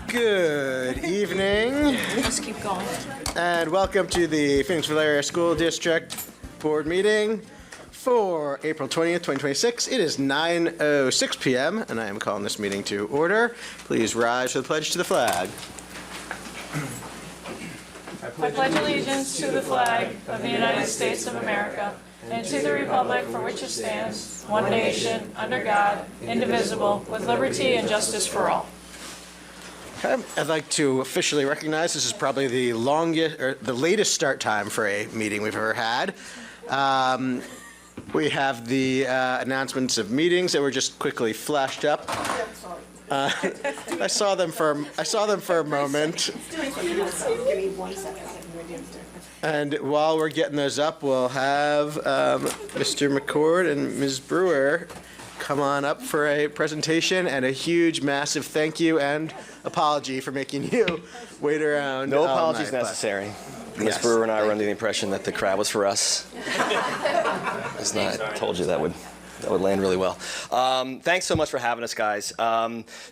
Good evening. Just keep going. And welcome to the Phoenixville Area School District Board Meeting for April 20th, 2026. It is 9:06 p.m. and I am calling this meeting to order. Please rise for the pledge to the flag. I pledge allegiance to the flag of the United States of America and to the republic for which it stands, one nation, under God, indivisible, with liberty and justice for all. Okay. I'd like to officially recognize this is probably the longest or the latest start time for a meeting we've ever had. We have the announcements of meetings that were just quickly flashed up. I saw them for a moment. And while we're getting those up, we'll have Mr. McCord and Ms. Brewer come on up for a presentation, and a huge, massive thank you and apology for making you wait around. No apologies necessary. Ms. Yes. Brewer and I were under the impression that the crowd was for us. I told you that would land really well. Thanks so much for having us, guys.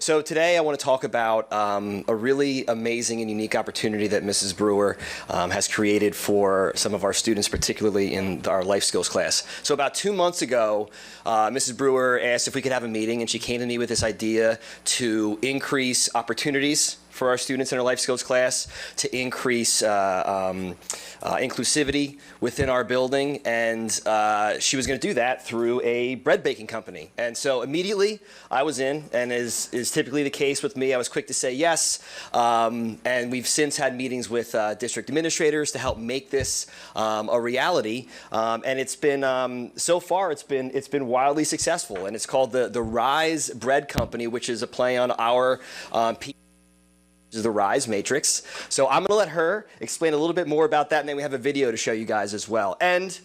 So today I want to talk about a really amazing and unique opportunity that Mrs. Brewer has created for some of our students, particularly in our life skills class. So about 2 months ago, Mrs. Brewer asked if we could have a meeting, and she came to me with this idea to increase opportunities for our students in our life skills class, to increase inclusivity within our building, and she was going to do that through a bread baking company. And so immediately I was in, and as is typically the case with me, I was quick to say yes. And we've since had meetings with district administrators to help make this a reality. And it's been so far it's been wildly successful. And it's called the Rise Bread Company, which is a play on our is the Rise Matrix. So I'm going to let her explain a little bit more about that, and then we have a video to show you guys as well. And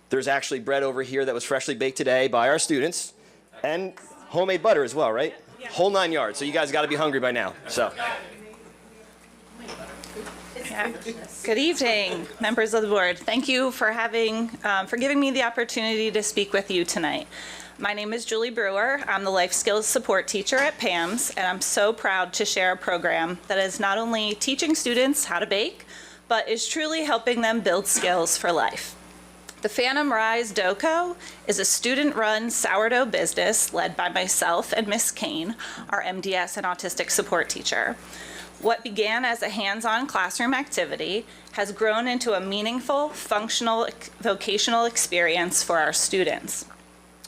there's actually bread over here that was freshly baked today by our students, and homemade butter as well, right? Yeah. Whole 9 yards. So you guys got to be hungry by now. So. Yeah. Good evening, members of the board. Thank you for giving me the opportunity to speak with you tonight. My name is Julie Brewer. I'm the life skills support teacher at PAMS, and I'm so proud to share a program that is not only teaching students how to bake, but is truly helping them build skills for life. The Phantom Rise Dough Co. is a student-run sourdough business led by myself and Miss Kane, our MDS and autistic support teacher. What began as a hands-on classroom activity has grown into a meaningful, functional, vocational experience for our students.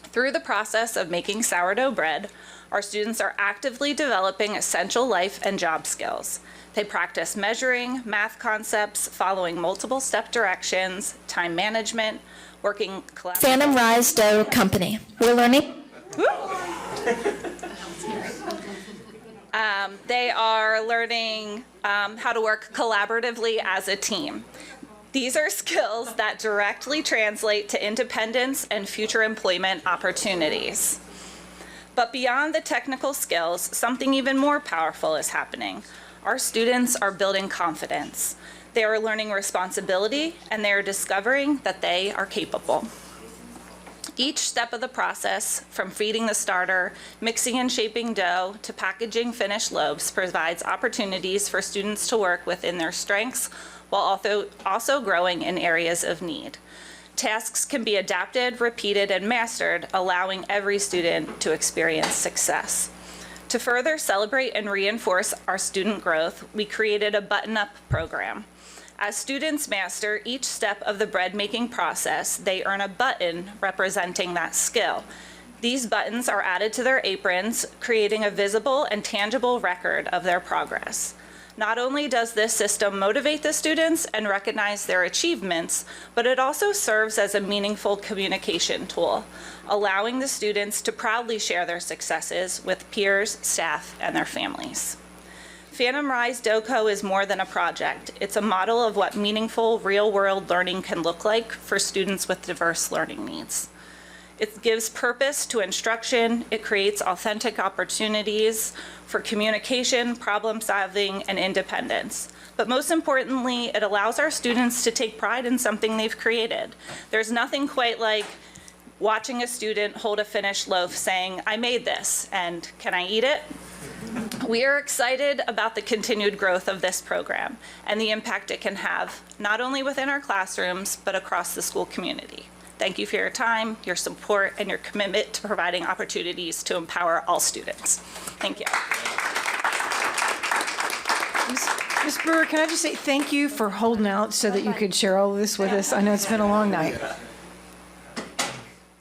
Through the process of making sourdough bread, our students are actively developing essential life and job skills. They practice measuring, math concepts, following multiple step directions, time management, working collaboratively. Phantom Rise Dough Company. We're learning. They are learning how to work collaboratively as a team. These are skills that directly translate to independence and future employment opportunities. But beyond the technical skills, something even more powerful is happening. Our students are building confidence. They are learning responsibility, and they are discovering that they are capable. Each step of the process, from feeding the starter, mixing and shaping dough, to packaging finished loaves, provides opportunities for students to work within their strengths while also growing in areas of need. Tasks can be adapted, repeated, and mastered, allowing every student to experience success. To further celebrate and reinforce our student growth, we created a button-up program. As students master each step of the bread making process, they earn a button representing that skill. These buttons are added to their aprons, creating a visible and tangible record of their progress. Not only does this system motivate the students and recognize their achievements, but it also serves as a meaningful communication tool, allowing the students to proudly share their successes with peers, staff, and their families. Phantom Rise Dough Co. is more than a project. It's a model of what meaningful, real-world learning can look like for students with diverse learning needs. It gives purpose to instruction. It creates authentic opportunities for communication, problem solving, and independence. But most importantly, it allows our students to take pride in something they've created. There's nothing quite like watching a student hold a finished loaf saying, "I made this, and can I eat it?" We are excited about the continued growth of this program and the impact it can have, not only within our classrooms, but across the school community. Thank you for your time, your support, and your commitment to providing opportunities to empower all students. Thank you. Ms. Brewer, can I just say thank you for holding out so that you could share all of this with us? I know it's been a long night.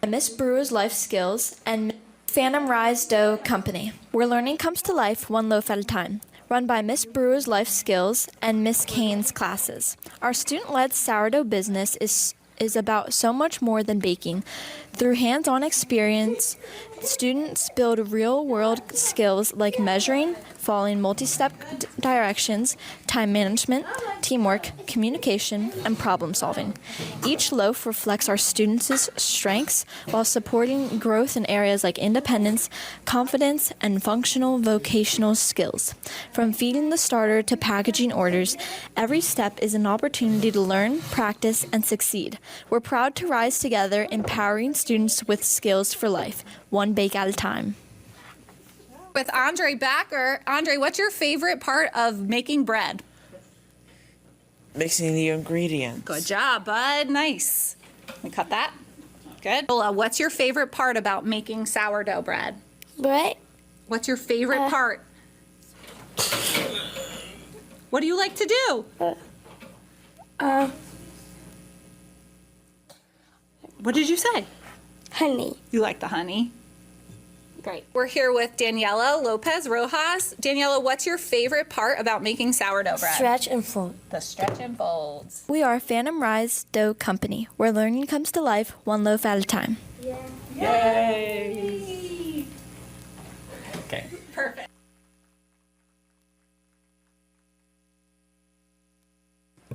Miss Brewer's Life Skills and Phantom Rise Dough Company, where learning comes to life one loaf at a time. Run by Miss Brewer's Life Skills and Miss Kane's classes. Our student-led sourdough business is about so much more than baking. Through hands-on experience, students build real-world skills like measuring, following multi-step directions, time management, teamwork, communication, and problem solving. Each loaf reflects our students' strengths while supporting growth in areas like independence, confidence, and functional vocational skills. From feeding the starter to packaging orders, every step is an opportunity to learn, practice, and succeed. We're proud to rise together, empowering students with skills for life, one bake at a time. With Andre Backer. Andre, what's your favorite part of making bread? Mixing the ingredients. Good job, bud. Nice. Let me cut that. Good. Lola, what's your favorite part about making sourdough bread? Right? What's your favorite part? What do you like to do? What did you say? Honey. You like the honey? Great. We're here with Daniela Lopez Rojas. Daniela, what's your favorite part about making sourdough bread? Stretch and fold. The stretch and folds. We are Phantom Rise Dough Company, where learning comes to life one loaf at a time. Yay! Okay. Perfect.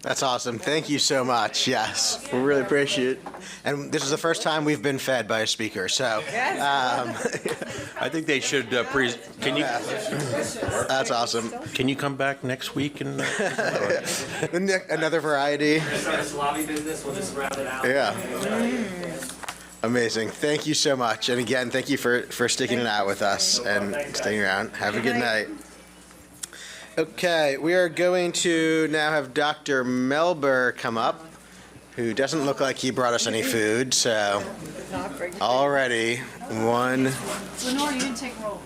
That's awesome. Thank you so much. Yes, we really appreciate it. And this is the first time we've been fed by a speaker, so. I think they should, can you, That's awesome. can you come back next week and? Another variety. Start a salami business, we'll just round it out. Yeah. Amazing. Thank you so much. And again, thank you for sticking it out with us and staying around. Have a good night. Okay, we are going to now have Dr. Melber come up, who doesn't look like he brought us any food, so already one. Lenore, you didn't take roll.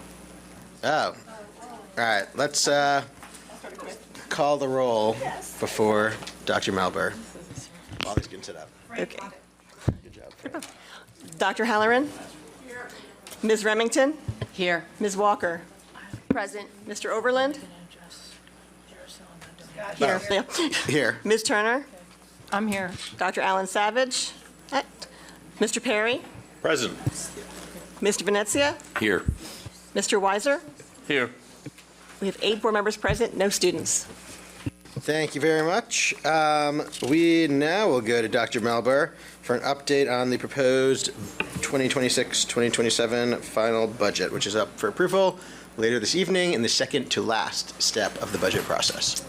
Oh, all right. Let's call the roll before Dr. Melber. While he's getting set up. Okay. Good job. Dr. Halloran? Ms. Remington? Here. Ms. Walker? Present. Mr. Overland? Here. Yeah. Here. Ms. Turner? I'm here. Dr. Alan Savage? Mr. Perry? Present. Mr. Venezia? Here. Mr. Weiser? Here. We have 8 board members present, no students. Thank you very much. We now will go to Dr. Melber for an update on the proposed 2026-2027 final budget, which is up for approval later this evening in the second to last step of the budget process.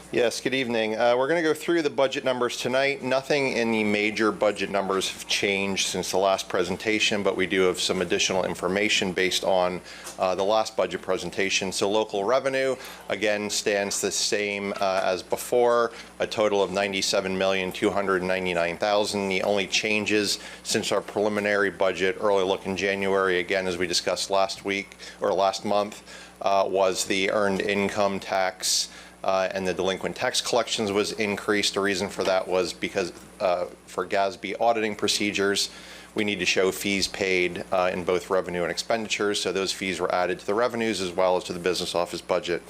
Yes, good evening. We're going to go through the budget numbers tonight. Nothing in the major budget numbers have changed since the last presentation, but we do have some additional information based on the last budget presentation. So local revenue, again, stands the same as before, a total of $97,299,000. The only changes since our preliminary budget early look in January, again, as we discussed last week or last month, was the earned income tax and the delinquent tax collections was increased. The reason for that was because for GASB auditing procedures, we need to show fees paid in both revenue and expenditures. So those fees were added to the revenues as well as to the business office budget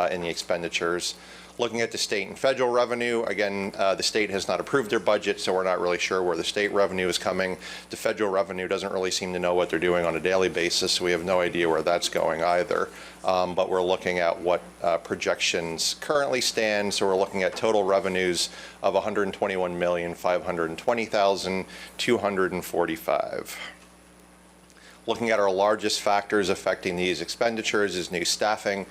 in the expenditures. Looking at the state and federal revenue, again, the state has not approved their budget, so we're not really sure where the state revenue is coming. The federal revenue doesn't really seem to know what they're doing on a daily basis, so we have no idea where that's going either. But we're looking at what projections currently stand. So we're looking at total revenues of $121,520,245. Looking at our largest factors affecting these expenditures is new staffing.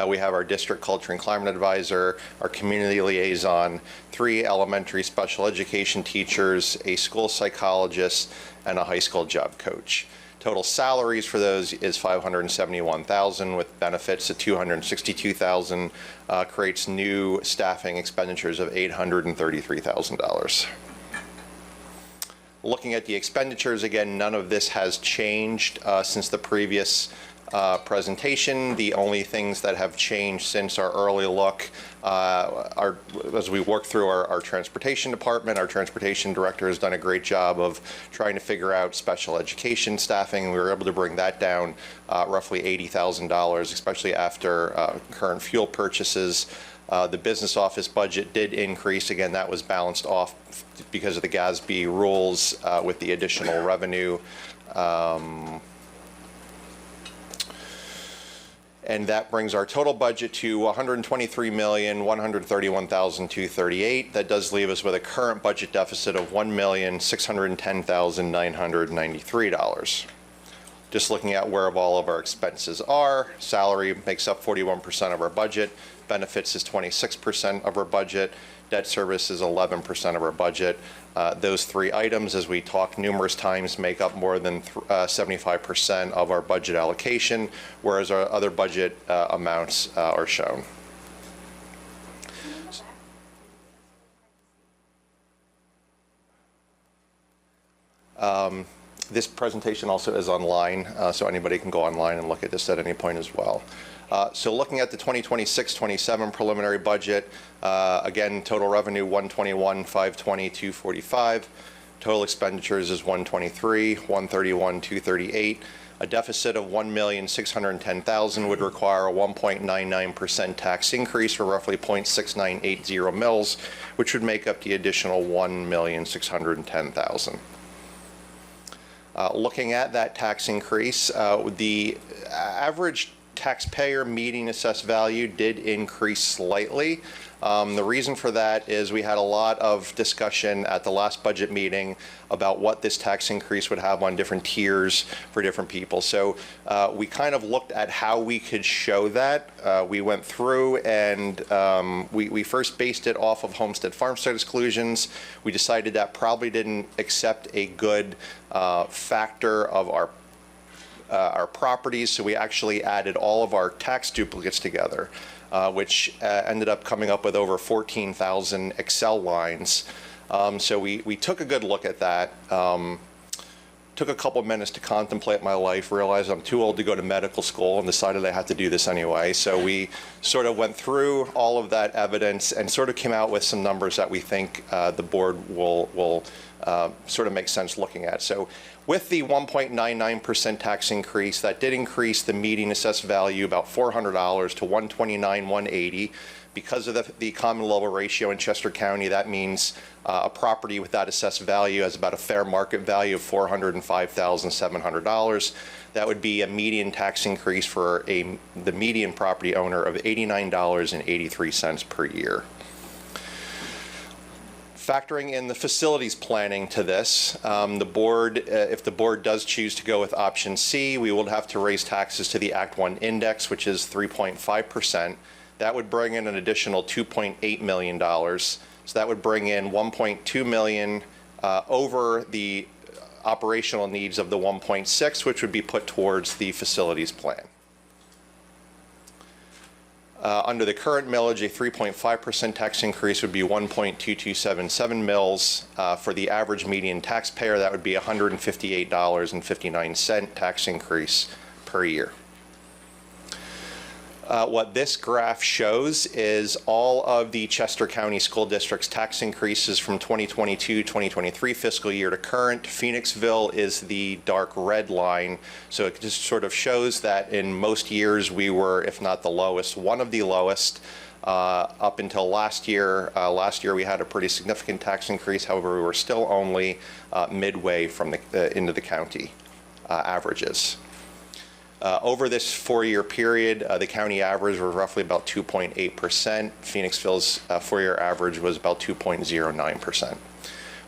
We have our district culture and climate advisor, our community liaison, 3 elementary special education teachers, a school psychologist, and a high school job coach. Total salaries for those is $571,000 with benefits of $262,000, creates new staffing expenditures of $833,000. Looking at the expenditures, again, none of this has changed since the previous presentation. The only things that have changed since our early look are, as we work through our transportation department, our transportation director has done a great job of trying to figure out special education staffing, and we were able to bring that down roughly $80,000, especially after current fuel purchases. The business office budget did increase. Again, that was balanced off because of the GASB rules with the additional revenue. And that brings our total budget to $123,131,238. That does leave us with a current budget deficit of $1,610,993. Just looking at where all of our expenses are, salary makes up 41% of our budget, benefits is 26% of our budget, debt service is 11% of our budget. Those three items, as we talked numerous times, make up more than 75% of our budget allocation, whereas our other budget amounts are shown. This presentation also is online, so anybody can go online and look at this at any point as well. So looking at the 2026-27 preliminary budget, again, total revenue $121,520,245. Total expenditures is $123,131,238. A deficit of $1,610,000 would require a 1.99% tax increase, for roughly 0.6980 mils, which would make up the additional $1,610,000. Looking at that tax increase, the average taxpayer median assessed value did increase slightly. The reason for that is we had a lot of discussion at the last budget meeting about what this tax increase would have on different tiers for different people. So we kind of looked at how we could show that. We went through and we first based it off of homestead farmstead exclusions. We decided that probably didn't accept a good factor of our properties, so we actually added all of our tax duplicates together, which ended up coming up with over 14,000 Excel lines. So we took a good look at that. Took a couple of minutes to contemplate my life, realized I'm too old to go to medical school, and decided I had to do this anyway. So we sort of went through all of that evidence and sort of came out with some numbers that we think the board will sort of make sense looking at. So with the 1.99% tax increase, that did increase the median assessed value about $400 to $129,180. Because of the common level ratio in Chester County, that means a property with that assessed value has about a fair market value of $405,700. That would be a median tax increase for the median property owner of $89.83 per year. Factoring in the facilities planning to this, the board, if the board does choose to go with option C, we will have to raise taxes to the Act 1 index, which is 3.5%. That would bring in an additional $2.8 million. So that would bring in $1.2 million over the operational needs of the 1.6, which would be put towards the facilities plan. Under the current millage, a 3.5% tax increase would be 1.2277 mils. For the average median taxpayer, that would be $158.59 tax increase per year. What this graph shows is all of the Chester County School District's tax increases from 2022-2023 fiscal year to current. Phoenixville is the dark red line. So it just sort of shows that in most years we were, if not the lowest, one of the lowest. Up until last year. Last year we had a pretty significant tax increase. However, we were still only midway from the into the county averages. Over this 4-year period, the county average was roughly about 2.8%. Phoenixville's 4-year average was about 2.09%.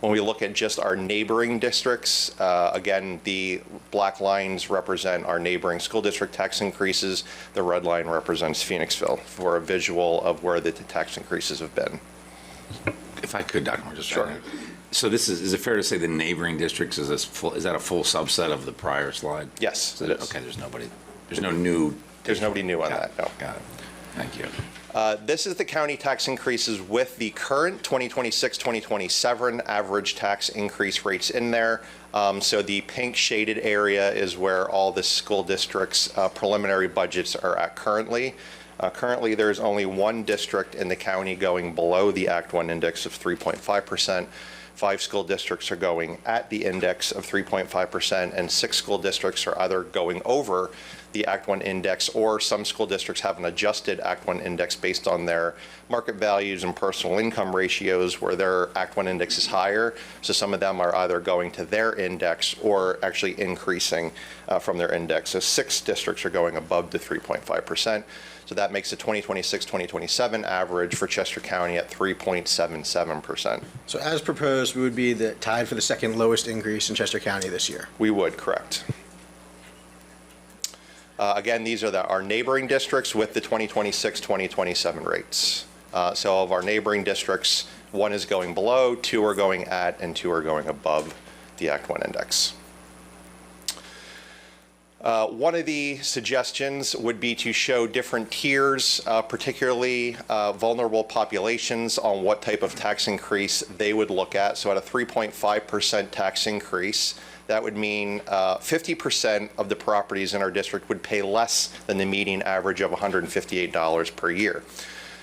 When we look at just our neighboring districts, again, the black lines represent our neighboring school district tax increases. The red line represents Phoenixville for a visual of where the tax increases have been. If I could, Dr. Moore, just Sure. So this is it fair to say the neighboring districts is that a full subset of the prior slide? Yes, So it is. Okay, there's no new. There's nobody new on that, no. Got it. Thank you. This is the county tax increases with the current 2026-2027 average tax increase rates in there. So the pink shaded area is where all the school districts' preliminary budgets are at currently. Currently, there's only one district in the county going below the Act 1 index of 3.5%. 5 school districts are going at the index of 3.5%, and 6 school districts are either going over the Act 1 index, or some school districts have an adjusted Act 1 index based on their market values and personal income ratios, where their Act 1 index is higher. So some of them are either going to their index or actually increasing from their index. So 6 districts are going above the 3.5%. So that makes the 2026-2027 average for Chester County at 3.77%. So as proposed, we would be tied for the second lowest increase in Chester County this year. We would, correct. Again, these are our neighboring districts with the 2026-2027 rates. So of our neighboring districts, 1 is going below, 2 are going at, and 2 are going above the Act 1 index. One of the suggestions would be to show different tiers, particularly vulnerable populations, on what type of tax increase they would look at. So at a 3.5% tax increase, that would mean 50% of the properties in our district would pay less than the median average of $158 per year.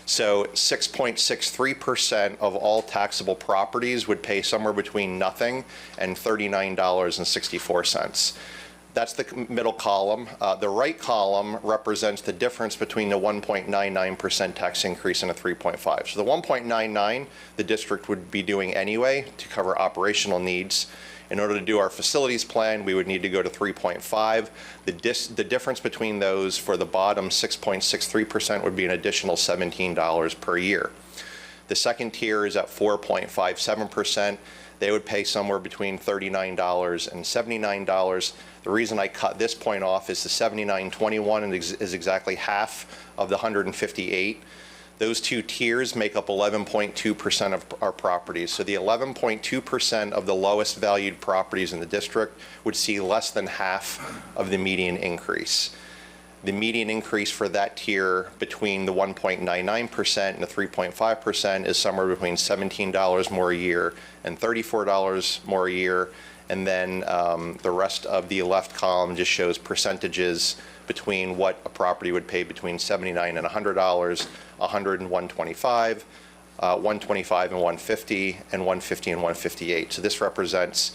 So 6.63% of all taxable properties would pay somewhere between nothing and $39.64. That's the middle column. The right column represents the difference between the 1.99% tax increase and a 3.5. So the 1.99 the district would be doing anyway to cover operational needs. In order to do our facilities plan, we would need to go to 3.5. The difference between those for the bottom 6.63% would be an additional $17 per year. The second tier is at 4.57%. They would pay somewhere between $39 and $79. The reason I cut this point off is the $79.21 is exactly half of the $158. Those 2 tiers make up 11.2% of our properties. So the 11.2% of the lowest valued properties in the district would see less than half of the median increase. The median increase for that tier between the 1.99% and the 3.5% is somewhere between $17 more a year and $34 more a year. And then the rest of the left column just shows percentages between what a property would pay between $79 and $100, 100 and 125, 125 and 150, and 150 and 158. So this represents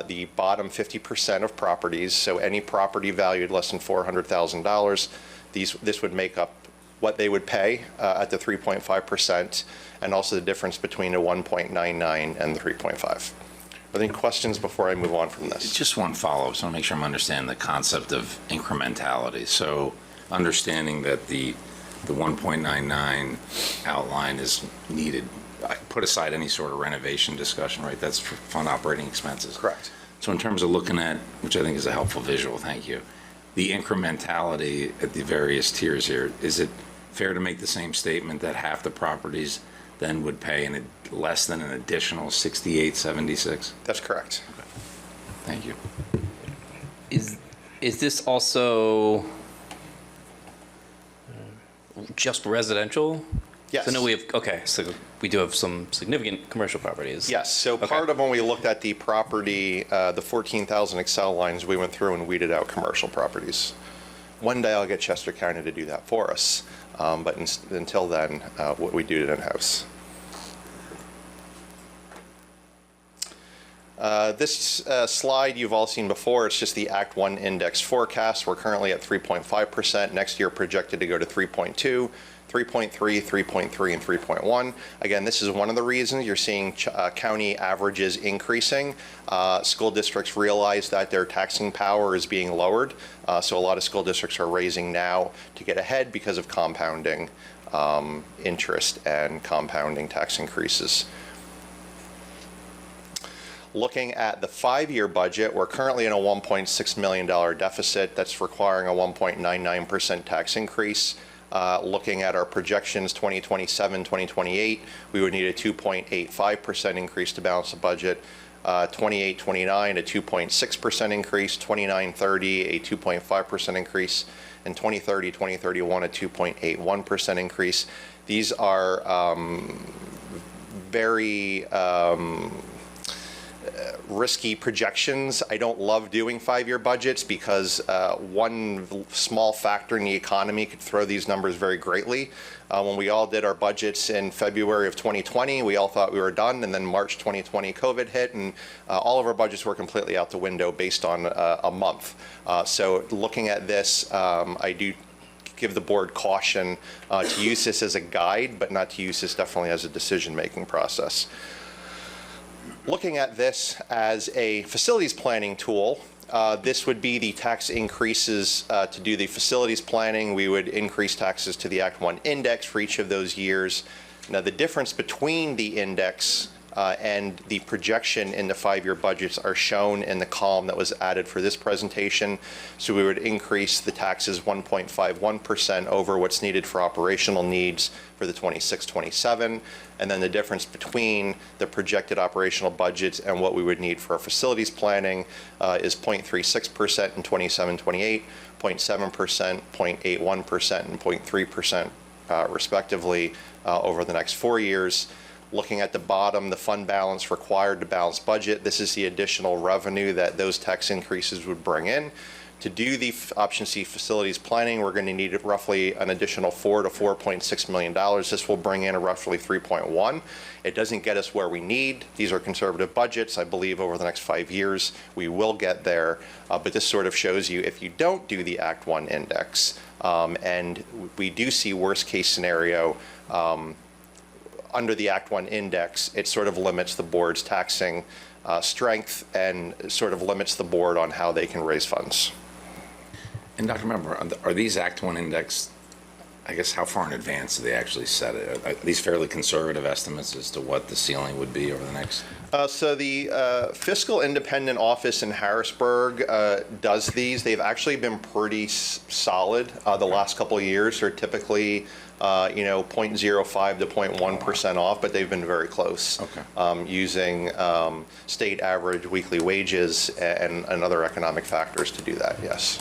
the bottom 50% of properties. So any property valued less than $400,000, this would make up what they would pay at the 3.5%, and also the difference between a 1.99 and the 3.5. Are there any questions before I move on from this? Just one follow-up, so I want to make sure I'm understanding the concept of incrementality. So understanding that the 1.99 outline is needed, I put aside any sort of renovation discussion, right? That's for fund operating expenses. Correct. So in terms of looking at, which I think is a helpful visual, thank you, the incrementality at the various tiers here, is it fair to make the same statement that half the properties then would pay less than an additional $68.76? That's correct. Okay. Thank you. Is this also just residential? Yes. So I know so we do have some significant commercial properties. Yes, so part of when we looked at the property, the 14,000 Excel lines, we went through and weeded out commercial properties. One day I'll get Chester County to do that for us, but until then, we do it in-house. This slide you've all seen before. It's just the Act 1 index forecast. We're currently at 3.5%. Next year projected to go to 3.2, 3.3, 3.3, and 3.1. Again, this is one of the reasons you're seeing county averages increasing. School districts realize that their taxing power is being lowered. So a lot of school districts are raising now to get ahead because of compounding interest and compounding tax increases. Looking at the 5-year budget, we're currently in a $1.6 million deficit that's requiring a 1.99% tax increase. Looking at our projections 2027, 2028, we would need a 2.85% increase to balance the budget. 28, 29, a 2.6% increase, 29, 30, a 2.5% increase, and 2030, 2031, a 2.81% increase. These are very risky projections. I don't love doing five-year budgets because one small factor in the economy could throw these numbers very greatly. When we all did our budgets in February of 2020, we all thought we were done, and then March 2020 COVID hit, and all of our budgets were completely out the window based on a month. So looking at this, I do give the board caution to use this as a guide, but not to use this definitely as a decision-making process. Looking at this as a facilities planning tool, this would be the tax increases to do the facilities planning. We would increase taxes to the Act 1 index for each of those years. Now, the difference between the index and the projection in the five-year budgets are shown in the column that was added for this presentation. So we would increase the taxes 1.51% over what's needed for operational needs for the 26-27, and then the difference between the projected operational budgets and what we would need for our facilities planning is 0.36% in 27-28, 0.7%, 0.81%, and 0.3% respectively over the next 4 years. Looking at the bottom, the fund balance required to balance budget, this is the additional revenue that those tax increases would bring in. To do the Option C facilities planning, we're going to need roughly an additional $4 to $4.6 million. This will bring in a roughly 3.1. It doesn't get us where we need. These are conservative budgets. I believe over the next 5 years, we will get there. But this sort of shows you if you don't do the Act 1 index, and we do see worst case scenario, under the Act 1 index, it sort of limits the board's taxing strength and sort of limits the board on how they can raise funds. And Dr. Member, are these Act 1 index, I guess, how far in advance do they actually set it? Are these fairly conservative estimates as to what the ceiling would be over the next? So the Fiscal Independent Office in Harrisburg does these. They've actually been pretty solid the last couple of years. They're typically 0.05 to 0.1% off, but they've been very close. Okay. Using state average weekly wages and other economic factors to do that, yes.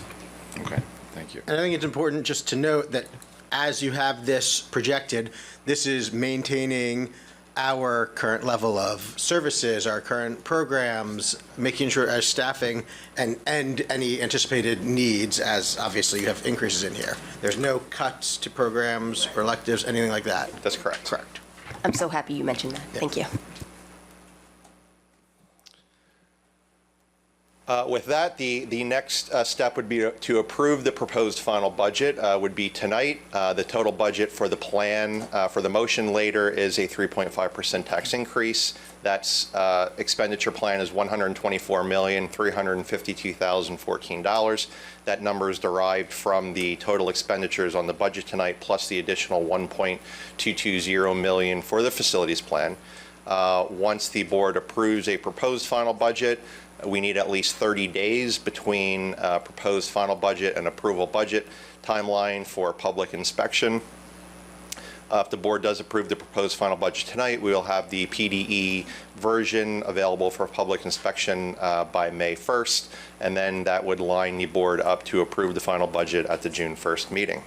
Okay, thank you. And I think it's important just to note that as you have this projected, this is maintaining our current level of services, our current programs, making sure our staffing and any anticipated needs, as obviously you have increases in here. There's no cuts to programs or electives, anything like that. That's correct. Correct. I'm so happy you mentioned that. Yeah. Thank you. With that, the next step would be to approve the proposed final budget, would be tonight. The total budget for the plan, for the motion later, is a 3.5% tax increase. That's expenditure plan is $124,352,014. That number is derived from the total expenditures on the budget tonight, plus the additional $1.220 million for the facilities plan. Once the board approves a proposed final budget, we need at least 30 days between proposed final budget and approval budget timeline for public inspection. If the board does approve the proposed final budget tonight, we will have the PDE version available for public inspection by May 1st, and then that would line the board up to approve the final budget at the June 1st meeting.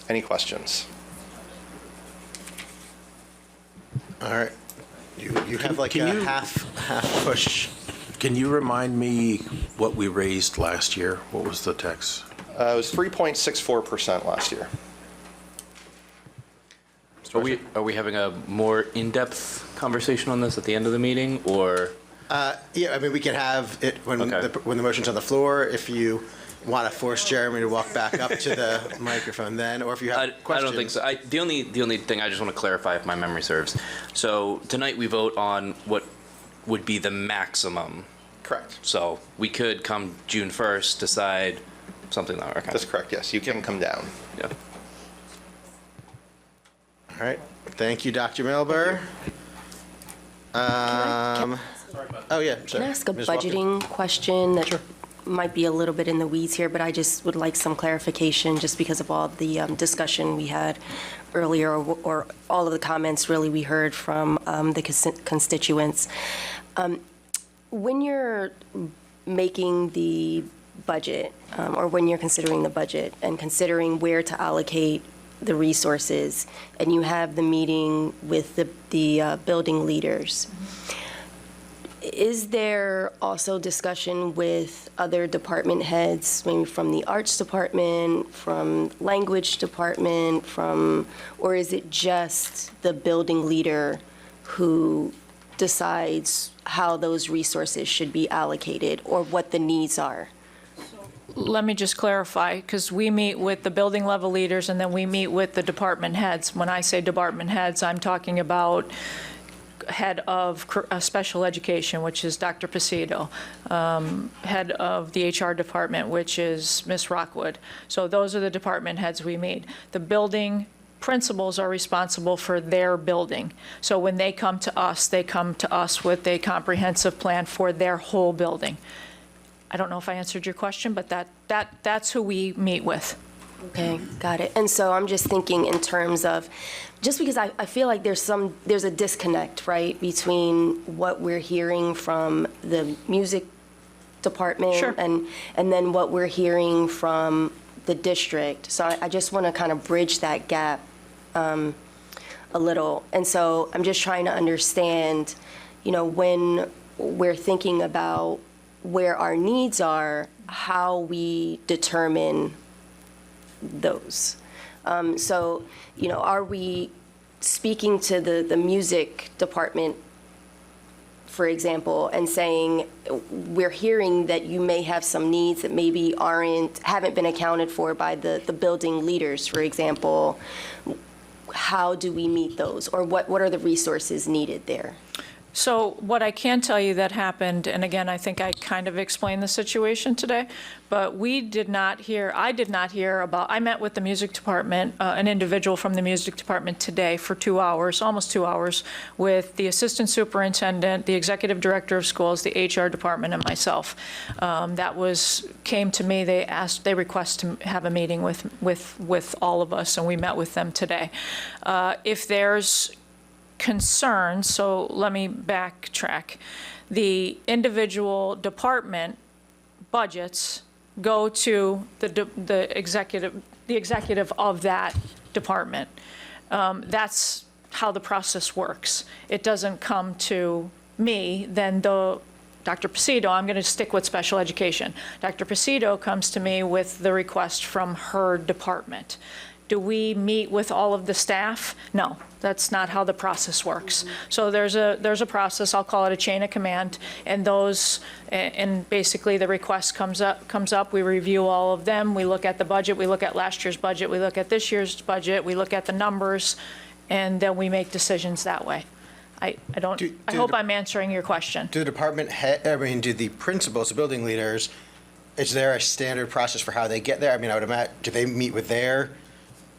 Any questions? All right. You have like a half push. Can you remind me what we raised last year? What was the tax? It was 3.64% last year. Are we having a more in-depth conversation on this at the end of the meeting, or? Yeah, I mean, we can have it when when the motion's on the floor, if you want to force Jeremy to walk back up to the microphone then, or if you have questions. I don't think so. The only thing I just want to clarify, if my memory serves. So tonight we vote on what would be the maximum. Correct. So we could come June 1st decide something like that. That's correct, yes. You can come down. Yeah. All right. Thank you, Dr. Milber. Can I ask a budgeting question that might be a little bit in the weeds here, but I just would like some clarification just because of all the discussion we had earlier, or all of the comments really we heard from the constituents. When you're making the budget, or when you're considering the budget and considering where to allocate the resources, and you have the meeting with the building leaders, is there also discussion with other department heads, maybe from the arts department, from language department, or is it just the building leader who decides how those resources should be allocated or what the needs are? Let me just clarify, because we meet with the building level leaders and then we meet with the department heads. When I say department heads, I'm talking about head of special education, which is Dr. Pacito, head of the HR department, which is Ms. Rockwood. So those are the department heads we meet. The building principals are responsible for their building. So when they come to us with a comprehensive plan for their whole building. I don't know if I answered your question, but that's who we meet with. Okay, got it. And so I'm just thinking in terms of, just because I feel like there's a disconnect, right, between what we're hearing from the music department. Sure. and then what we're hearing from the district. So I just want to kind of bridge that gap a little. And so I'm just trying to understand, when we're thinking about where our needs are, how we determine those. So, are we speaking to the music department, for example, and saying, we're hearing that you may have some needs that maybe haven't been accounted for by the building leaders, for example. How do we meet those? Or what are the resources needed there? So what I can tell you that happened, and again, I think I kind of explained the situation today, but I did not hear about, I met with the music department, an individual from the music department today for 2 hours, almost 2 hours, with the assistant superintendent, the executive director of schools, the HR department, and myself. Came to me, they requested to have a meeting with all of us, and we met with them today. If there's concerns, so let me backtrack. The individual department budgets go to the executive of that department. That's how the process works. It doesn't come to me, then Dr. Pacito, I'm going to stick with special education. Dr. Pacito comes to me with the request from her department. Do we meet with all of the staff? No, that's not how the process works. So there's a process, I'll call it a chain of command, and basically the request comes up, we review all of them, we look at the budget, we look at last year's budget, we look at this year's budget, we look at the numbers, and then we make decisions that way. I hope I'm answering your question. Do the do the principals, the building leaders, is there a standard process for how they get there? I mean, I would imagine, do they meet with their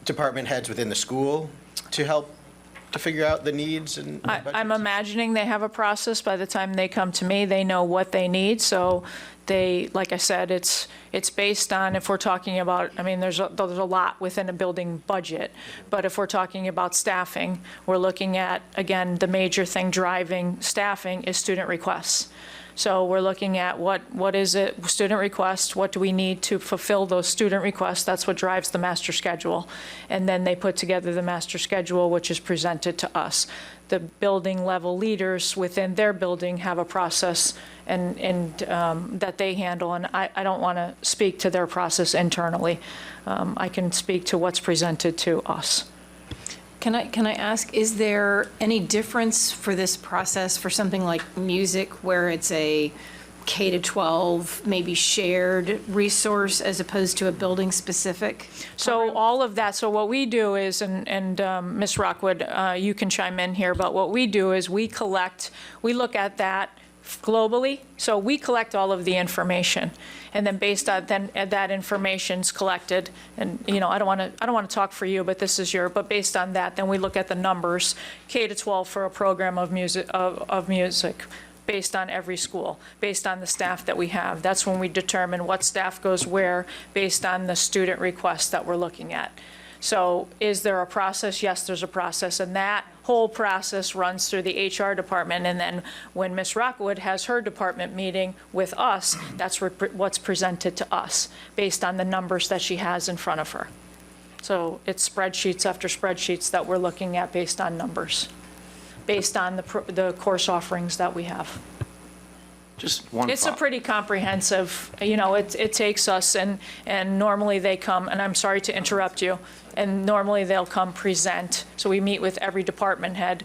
department heads within the school to help to figure out the needs and I'm imagining they have a process. By the time they come to me, they know what they need. So like I said, it's based on, if we're talking about, I mean, there's a lot within a building budget, but if we're talking about staffing, we're looking at, again, the major thing driving staffing is student requests. So we're looking at what is it, student requests, what do we need to fulfill those student requests? That's what drives the master schedule. And then they put together the master schedule, which is presented to us. The building level leaders within their building have a process and that they handle. And I don't want to speak to their process internally. I can speak to what's presented to us. Can I ask, is there any difference for this process for something like music where it's a K-12, maybe shared resource as opposed to a building specific? So all of that, so what we do is, and Ms. Rockwood, you can chime in here, but what we do is we look at that globally. So we collect all of the information, and then based on that information's collected, and I don't want to talk for you, but but based on that, then we look at the numbers. K-12 for a program of music based on every school, based on the staff that we have. That's when we determine what staff goes where based on the student requests that we're looking at. So is there a process? Yes, there's a process, and that whole process runs through the HR department, and then when Ms. Rockwood has her department meeting with us, that's what's presented to us, based on the numbers that she has in front of her. So it's spreadsheets after spreadsheets that we're looking at based on numbers, based on the course offerings that we have. Just one It's a pretty comprehensive, it takes us, and normally they come, and I'm sorry to interrupt you, and normally they'll come present. So we meet with every department head.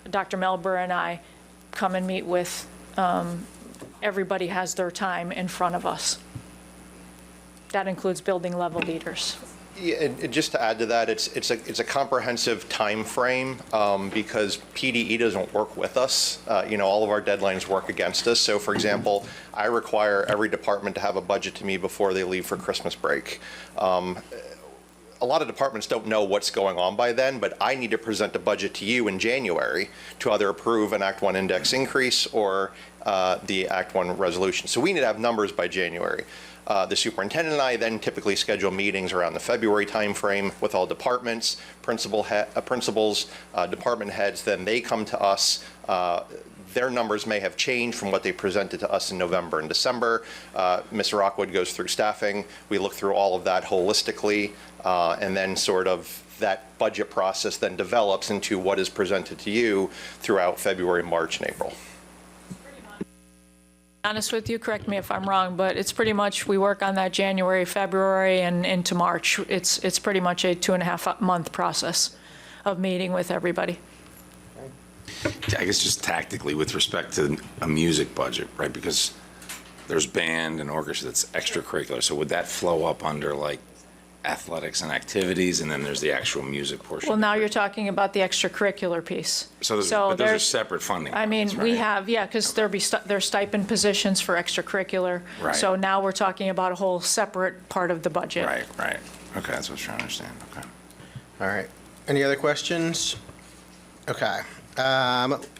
Dr. Melber and I come and meet with, everybody has their time in front of us. That includes building level leaders. Yeah, and just to add to that, it's a comprehensive time frame because PDE doesn't work with us. All of our deadlines work against us. So, for example, I require every department to have a budget to me before they leave for Christmas break. A lot of departments don't know what's going on by then, but I need to present a budget to you in January to either approve an Act 1 index increase or the Act 1 resolution. So we need to have numbers by January. The superintendent and I then typically schedule meetings around the February timeframe with all departments, principals, department heads. Then they come to us. Their numbers may have changed from what they presented to us in November and December. Ms. Rockwood goes through staffing. We look through all of that holistically, and then sort of that budget process then develops into what is presented to you throughout February, March, and April. Honest with you, correct me if I'm wrong, but it's pretty much, we work on that January, February, and into March. It's pretty much a 2.5 month process of meeting with everybody. I guess just tactically with respect to a music budget, right? Because there's band and orchestra that's extracurricular. So would that flow up under like athletics and activities, and then there's the actual music portion? Well, now you're talking about the extracurricular piece. But those are separate funding. I mean, lines, we right? have, yeah, because there's stipend positions for extracurricular. Right. So now we're talking about a whole separate part of the budget. Right. Okay, that's what I was trying to understand. Okay. All right. Any other questions? Okay.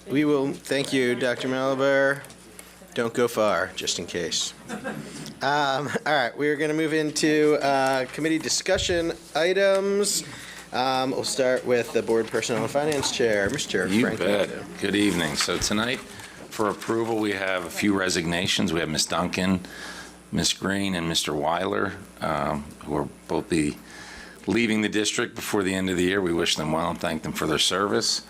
We will, thank you, Dr. Malabar. Don't go far, just in case. All right, we're going to move into committee discussion items. We'll start with the Board Personnel and Finance Chair, Mr. You Frank. bet. Good evening. So tonight, for approval, we have a few resignations. We have Ms. Duncan, Ms. Green, and Mr. Weiler, who will both be leaving the district before the end of the year. We wish them well and thank them for their service.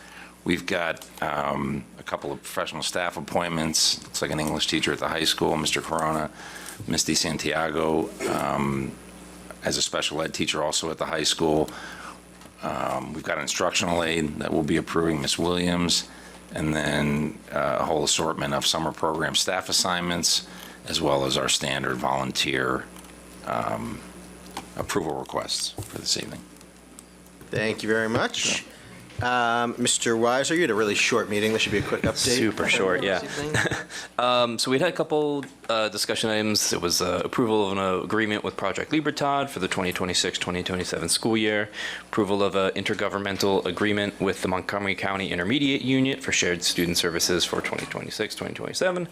We've got a couple of professional staff appointments. Looks like an English teacher at the high school, Mr. Corona, Ms. DeSantiago, as a special ed teacher also at the high school. We've got an instructional aide that will be approving, Ms. Williams, and then a whole assortment of summer program staff assignments, as well as our standard volunteer approval requests for this evening. Thank you very much. Mr. Weiser, you had a really short meeting. This should be a quick update. Super short, yeah. So we had a couple discussion items. It was approval of an agreement with Project Libertad for the 2026-2027 school year, approval of an intergovernmental agreement with the Montgomery County Intermediate Unit for shared student services for 2026-2027,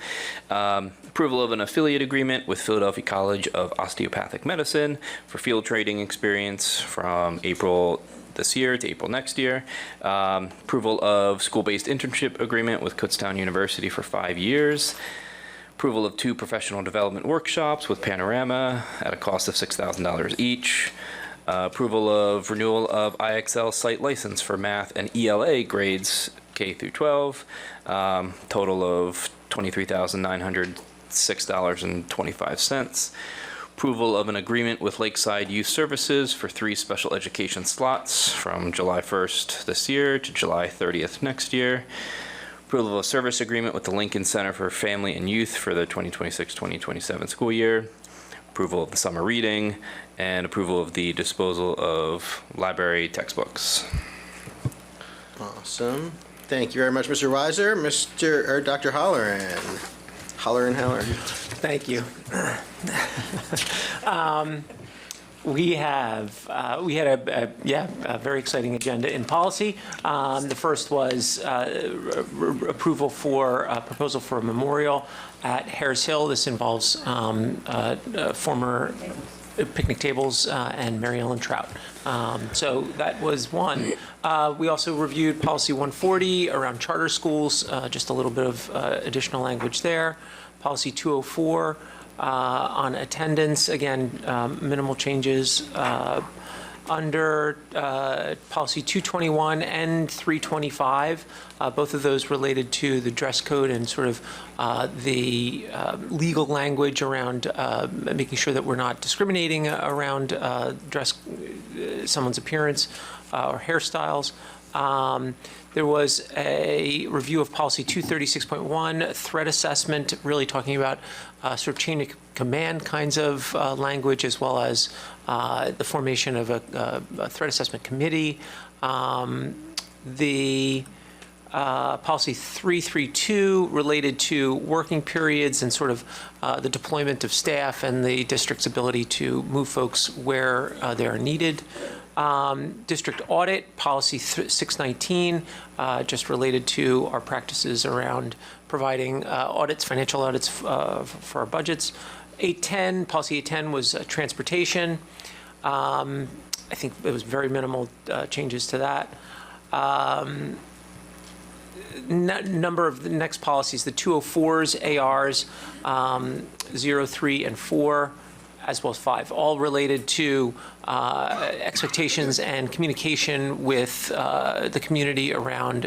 approval of an affiliate agreement with Philadelphia College of Osteopathic Medicine for field trading experience from April this year to April next year. Approval of school-based internship agreement with Kutztown University for 5 years. Approval of 2 professional development workshops with Panorama at a cost of $6,000 each. Approval of renewal of IXL site license for math and ELA grades K through 12. Total of $23,906.25. Approval of an agreement with Lakeside Youth Services for 3 special education slots from July 1st this year to July 30th next year. Approval of a service agreement with the Lincoln Center for Family and Youth for the 2026-2027 school year. Approval of the summer reading, and approval of the disposal of library textbooks. Awesome. Thank you very much, Mr. Weiser. Dr. Holleran. Holleran. Thank you. We had a very exciting agenda in policy. The first was approval for a proposal for a memorial at Harris Hill. This involves former picnic tables and Mary Ellen Trout. So that was one. We also reviewed policy 140 around charter schools, just a little bit of additional language there. Policy 204 on attendance, again, minimal changes. Under policy 221 and 325, both of those related to the dress code and sort of the legal language around making sure that we're not discriminating around someone's appearance or hairstyles. There was a review of policy 236.1, threat assessment, really talking about sort of chain of command kinds of language, as well as the formation of a threat assessment committee. The policy 332 related to working periods and sort of the deployment of staff and the district's ability to move folks where they are needed. District audit, policy 619, just related to our practices around providing audits, financial audits for our budgets. 810, policy 810 was transportation. I think it was very minimal changes to that. Number of the next policies, the 204s, ARs, 0, 3, and 4, as well as 5, all related to expectations and communication with the community around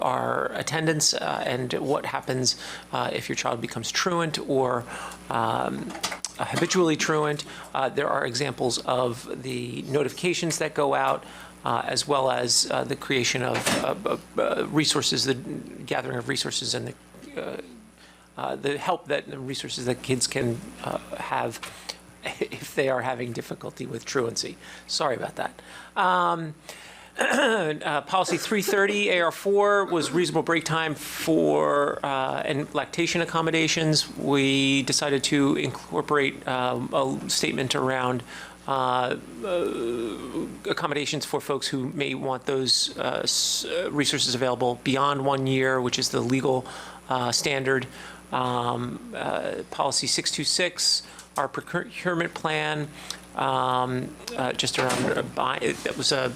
our attendance and what happens if your child becomes truant or habitually truant. There are examples of the notifications that go out, as well as the creation of resources, the gathering of resources, and the help that the resources that kids can have if they are having difficulty with truancy. Sorry about that. Policy 330, AR4, was reasonable break time for and lactation accommodations. We decided to incorporate a statement around accommodations for folks who may want those resources available beyond 1 year, which is the legal standard. Policy 626, our procurement plan, just around buying. That was a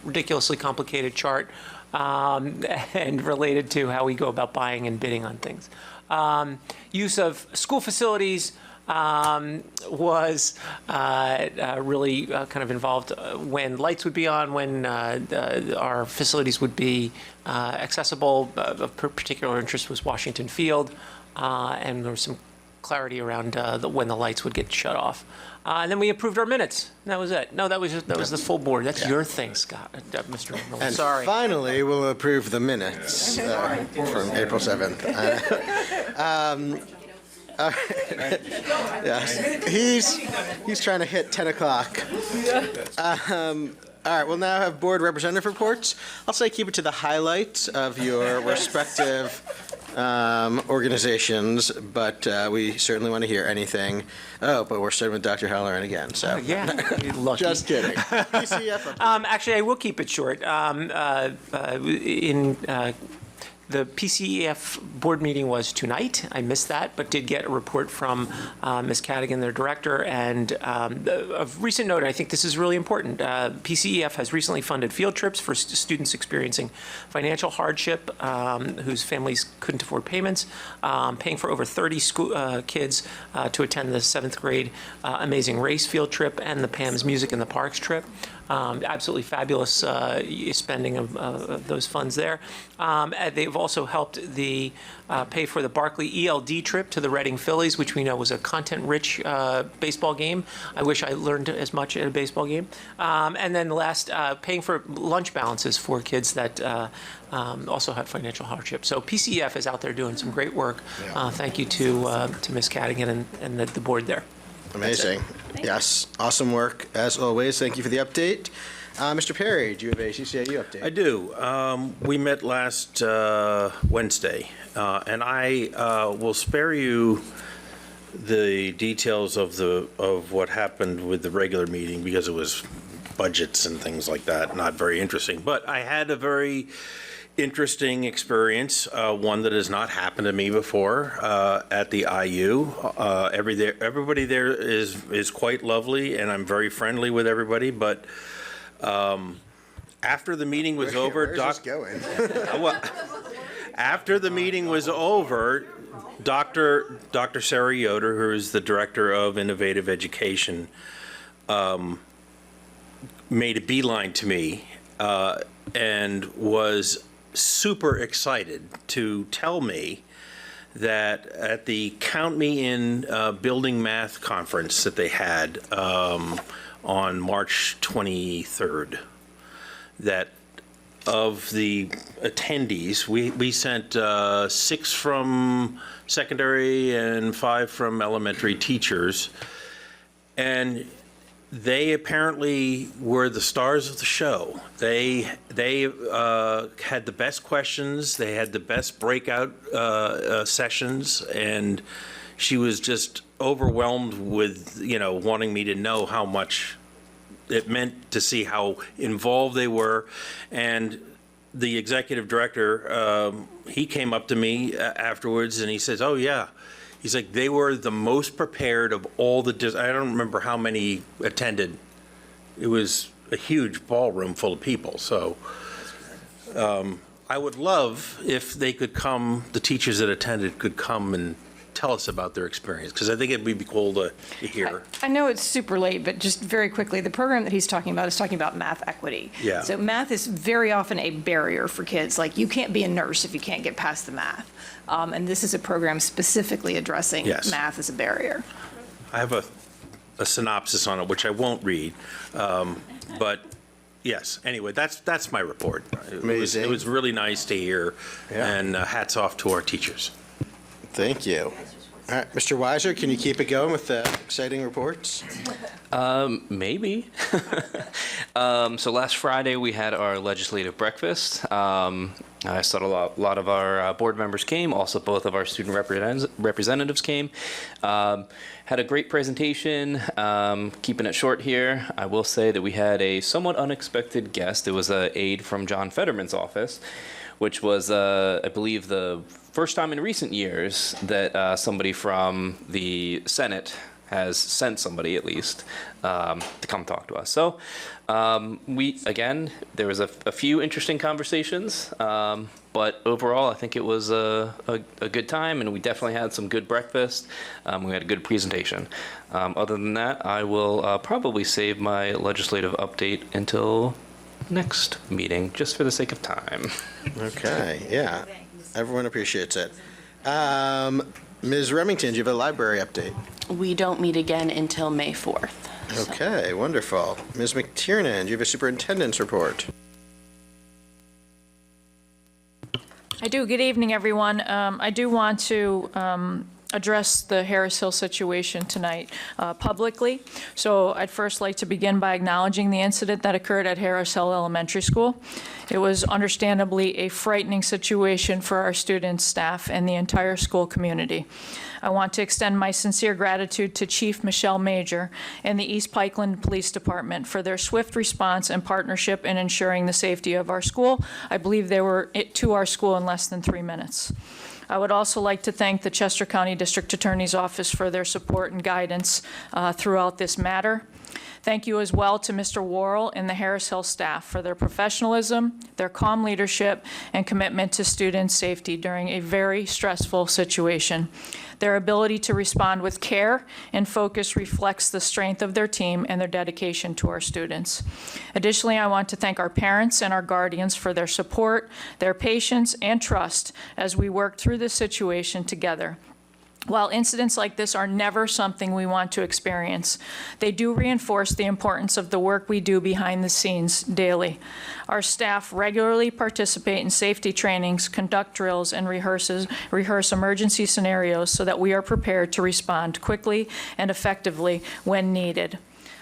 ridiculously complicated chart and related to how we go about buying and bidding on things. Use of school facilities was really kind of involved when lights would be on, when our facilities would be accessible. Of particular interest was Washington Field, and there was some clarity around when the lights would get shut off. And then we approved our minutes. That was it. No, that was the full board. That's your thing, Scott, Mr. Miller. And sorry. Finally, we'll approve the minutes from April 7th. Yes, he's trying to hit 10 o'clock. All right, we'll now have board representative reports. I'll say keep it to the highlights of your respective organizations, but we certainly want to hear anything. Oh, but we're starting with Dr. Halloran again, so. Yeah, lucky. Just kidding. PCF. Actually, I will keep it short. The PCEF board meeting was tonight. I missed that, but did get a report from Ms. Cadigan, their director. And of recent note, I think this is really important, PCEF has recently funded field trips for students experiencing financial hardship whose families couldn't afford payments, paying for over 30 school kids to attend the 7th grade Amazing Race field trip and the Pam's Music in the Parks trip. Absolutely fabulous spending of those funds there. They've also helped pay for the Barkley ELD trip to the Reading Phillies, which we know was a content-rich baseball game. I wish I learned as much at a baseball game. And then the last, paying for lunch balances for kids that also had financial hardship. So PCEF is out there doing some great work. Thank you to Ms. Cadigan and the board there. Amazing. Yes, awesome work as always. Thank you for the update. Mr. Perry, do you have a CCIU update? I do. We met last Wednesday, and I will spare you the details of what happened with the regular meeting because it was budgets and things like that, not very interesting. But I had a very interesting experience, one that has not happened to me before at the IU. Everybody there is quite lovely, and I'm very friendly with everybody. But after the meeting was over, Where's this going? well, after the meeting was over, Dr. Sarah Yoder, who is the director of Innovative Education, made a beeline to me and was super excited to tell me that at the Count Me In Building Math Conference that they had on March 23rd, that of the attendees, we sent 6 from secondary and 5 from elementary teachers, and they apparently were the stars of the show. They had the best questions, they had the best breakout sessions, and she was just overwhelmed with, wanting me to know how much it meant to see how involved they were. And the executive director, he came up to me afterwards and he says, oh yeah, he's like, they were the most prepared of all the, I don't remember how many attended. It was a huge ballroom full of people. So I would love if they could come, the teachers that attended could come and tell us about their experience, because I think it'd be cool to hear. I know it's super late, but just very quickly, the program that he's talking about is talking about math equity. Yeah. So math is very often a barrier for kids. Like, you can't be a nurse if you can't get past the math. And this is a program specifically addressing math as a barrier. I have a synopsis on it, which I won't read, but yes, anyway, that's my report. Amazing. It was really nice to hear, and hats off to our teachers. Thank you. All right, Mr. Weiser, can you keep it going with the exciting reports? Maybe. So last Friday, we had our legislative breakfast. I saw a lot of our board members came. Also, both of our student representatives came. Had a great presentation. Keeping it short here, I will say that we had a somewhat unexpected guest. It was an aide from John Fetterman's office, which was, I believe, the first time in recent years that somebody from the Senate has sent somebody, at least, to come talk to us. So there was a few interesting conversations, but overall, I think it was a good time, and we definitely had some good breakfast. We had a good presentation. Other than that, I will probably save my legislative update until next meeting, just for the sake of time. Okay, yeah. Everyone appreciates it. Ms. Remington, do you have a library update? We don't meet again until May 4th. Okay, wonderful. Ms. McTiernan, do you have a superintendent's report? I do. Good evening, everyone. I do want to address the Harris Hill situation tonight publicly. So I'd first like to begin by acknowledging the incident that occurred at Harris Hill Elementary School. It was understandably a frightening situation for our students, staff, and the entire school community. I want to extend my sincere gratitude to Chief Michelle Major and the East Pikeland Police Department for their swift response and partnership in ensuring the safety of our school. I believe they were to our school in less than 3 minutes. I would also like to thank the Chester County District Attorney's Office for their support and guidance throughout this matter. Thank you as well to Mr. Worrell and the Harris Hill staff for their professionalism, their calm leadership, and commitment to student safety during a very stressful situation. Their ability to respond with care and focus reflects the strength of their team and their dedication to our students. Additionally, I want to thank our parents and our guardians for their support, their patience, and trust as we work through this situation together. While incidents like this are never something we want to experience, they do reinforce the importance of the work we do behind the scenes daily. Our staff regularly participate in safety trainings, conduct drills, and rehearse emergency scenarios so that we are prepared to respond quickly and effectively when needed.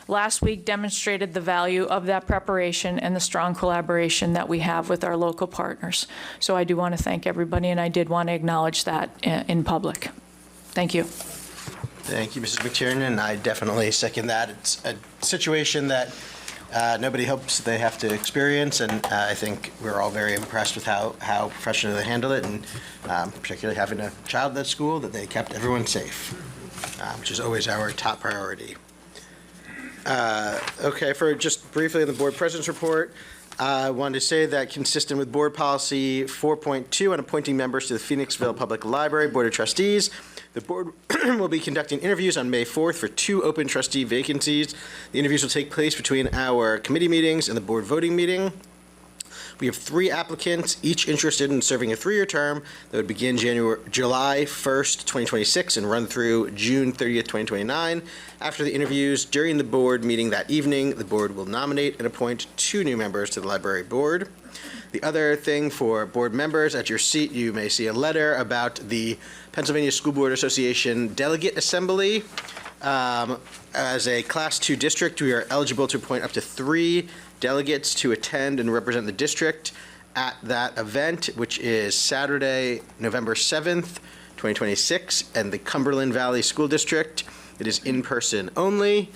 Last week demonstrated the value of that preparation and the strong collaboration that we have with our local partners. So I do want to thank everybody, and I did want to acknowledge that in public. Thank you. Thank you, Mrs. McTiernan. I definitely second that. It's a situation that nobody hopes they have to experience, and I think we're all very impressed with how professionally they handle it, and particularly having a child at school, that they kept everyone safe, which is always our top priority. Okay, for just briefly on the board president's report, I wanted to say that consistent with board policy 4.2 on appointing members to the Phoenixville Public Library Board of Trustees, the board will be conducting interviews on May 4th for 2 open trustee vacancies. The interviews will take place between our committee meetings and the board voting meeting. We have 3 applicants, each interested in serving a 3-year term that would begin July 1st, 2026 and run through June 30th, 2029. After the interviews, during the board meeting that evening, the board will nominate and appoint 2 new members to the library board. The other thing for board members, at your seat, you may see a letter about the Pennsylvania School Board Association Delegate Assembly. As a Class 2 district, we are eligible to appoint up to 3 delegates to attend and represent the district at that event, which is Saturday, November 7th, 2026, and the Cumberland Valley School District. It is in person only.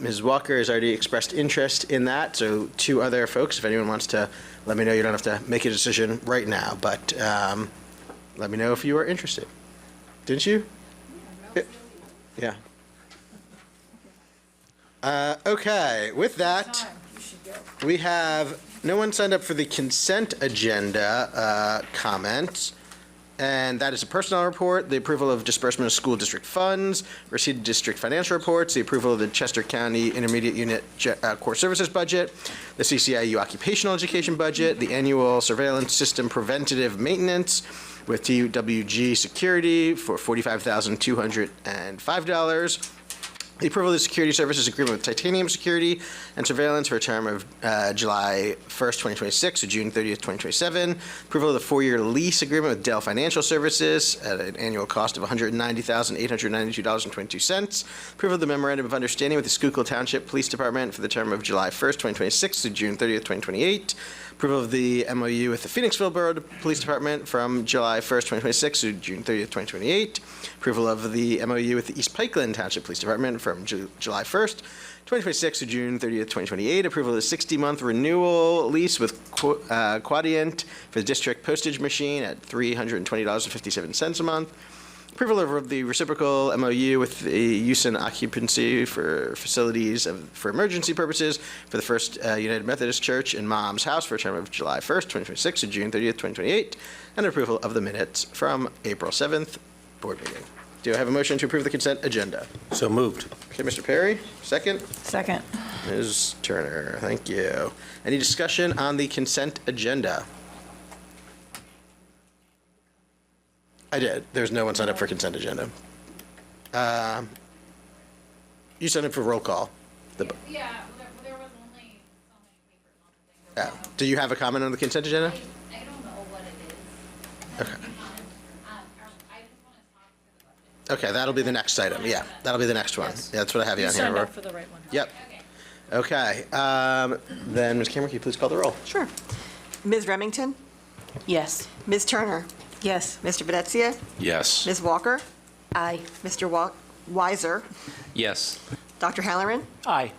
Ms. Walker has already expressed interest in that, so 2 other folks, if anyone wants to let me know. You don't have to make a decision right now, but let me know if you are interested. Didn't you? Yeah. Okay, with that, we have no one signed up for the consent agenda comments. And that is a personnel report, the approval of disbursement of school district funds, receipt of district financial reports, the approval of the Chester County Intermediate Unit Core Services budget, the CCIU occupational education budget, the annual surveillance system preventative maintenance with TWG security for $45,205. The approval of the security services agreement with Titanium Security and Surveillance for a term of July 1st, 2026 to June 30th, 2027. Approval of the 4-year lease agreement with Dell Financial Services at an annual cost of $190,892.22. Approval of the memorandum of understanding with the Schuylkill Township Police Department for the term of July 1st, 2026 to June 30th, 2028. Approval of the MOU with the Phoenixville Borough Police Department from July 1st, 2026 to June 30th, 2028. Approval of the MOU with the East Pikeland Township Police Department from July 1st, 2026 to June 30th, 2028. Approval of the 60-month renewal lease with Quadient for the district postage machine at $320.57 a month. Approval of the reciprocal MOU with the use and occupancy for facilities for emergency purposes for the First United Methodist Church in Mom's House for a term of July 1st, 2026 to June 30th, 2028. And approval of the minutes from April 7th board meeting. Do I have a motion to approve the consent agenda? So moved. Okay, Mr. Perry, second. Second. Ms. Turner, thank you. Any discussion on the consent agenda? I did. There's no one signed up for consent agenda. You signed up for roll call. Yeah, there was only so many papers on the thing. Do you have a comment on the consent agenda? I don't know what it is. Okay. I just want to talk to the budget. Okay, that'll be the next item. Yeah, that'll be the next one. Yeah, that's what I have you on here. Signed Aurora. up for the right one. Yep. Okay. Then, Ms. Cameron, can you please call the roll? Sure. Ms. Remington? Yes. Ms. Turner? Yes. Mr. Venezia? Yes. Ms. Walker? Aye. Mr. Weiser? Yes. Dr. Halloran? Aye.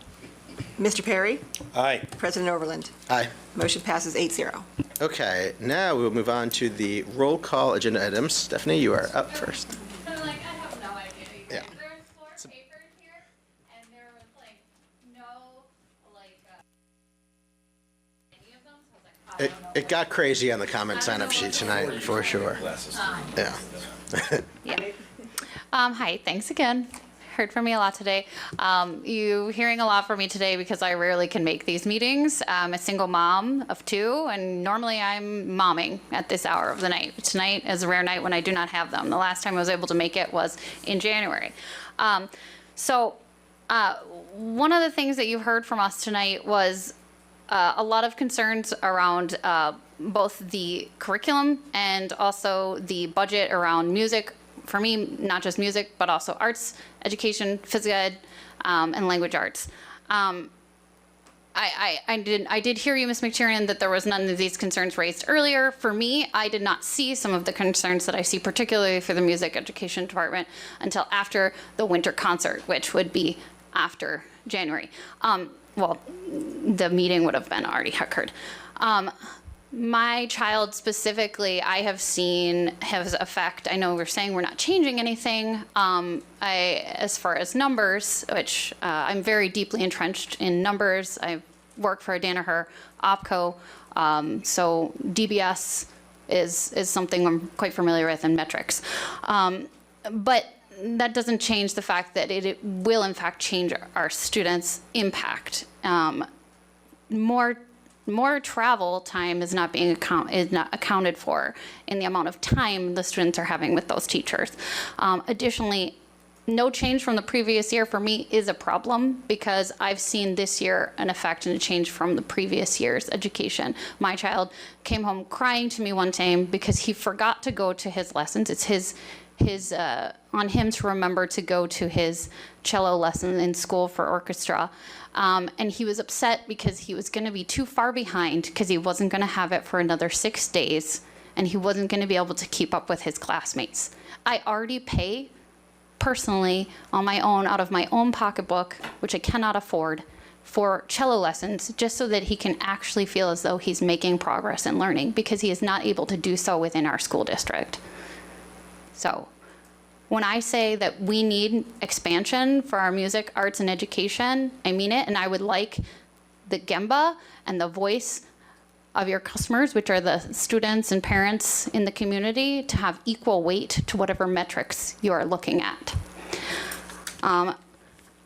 Mr. Perry? Aye. President Overland? Aye. Motion passes 8-0. Okay, now we'll move on to the roll call agenda items. Stephanie, you are up first. I have no idea. Yeah. There's 4 papers here, and there was no any of them. So I was like, It got crazy on the comment sign-up sheet tonight, for sure. Yeah. Hi, thanks again. Heard from me a lot today. You hearing a lot from me today because I rarely can make these meetings. I'm a single mom of 2, and normally I'm momming at this hour of the night. Tonight is a rare night when I do not have them. The last time I was able to make it was in January. One of the things that you heard from us tonight was a lot of concerns around both the curriculum and also the budget around music. For me, not just music, but also arts, education, phys ed, and language arts. I did hear you, Ms. McTiernan, that there was none of these concerns raised earlier. For me, I did not see some of the concerns that I see, particularly for the music education department, until after the winter concert, which would be after January. Well, the meeting would have been already occurred. My child specifically, I have seen has effect. I know we're saying we're not changing anything. As far as numbers, which I'm very deeply entrenched in numbers. I work for a Danaher OPCO, so DBS is something I'm quite familiar with, and metrics. But that doesn't change the fact that it will in fact change our students' impact. More travel time is not being accounted for in the amount of time the students are having with those teachers. Additionally, no change from the previous year for me is a problem, because I've seen this year an effect and a change from the previous year's education. My child came home crying to me one time because he forgot to go to his lessons. It's on him to remember to go to his cello lesson in school for orchestra. And he was upset because he was going to be too far behind, because he wasn't going to have it for another 6 days, and he wasn't going to be able to keep up with his classmates. I already pay personally on my own, out of my own pocketbook, which I cannot afford, for cello lessons, just so that he can actually feel as though he's making progress in learning, because he is not able to do so within our school district. So when I say that we need expansion for our music, arts, and education, I mean it, and I would like the Gemba and the voice of your customers, which are the students and parents in the community, to have equal weight to whatever metrics you are looking at.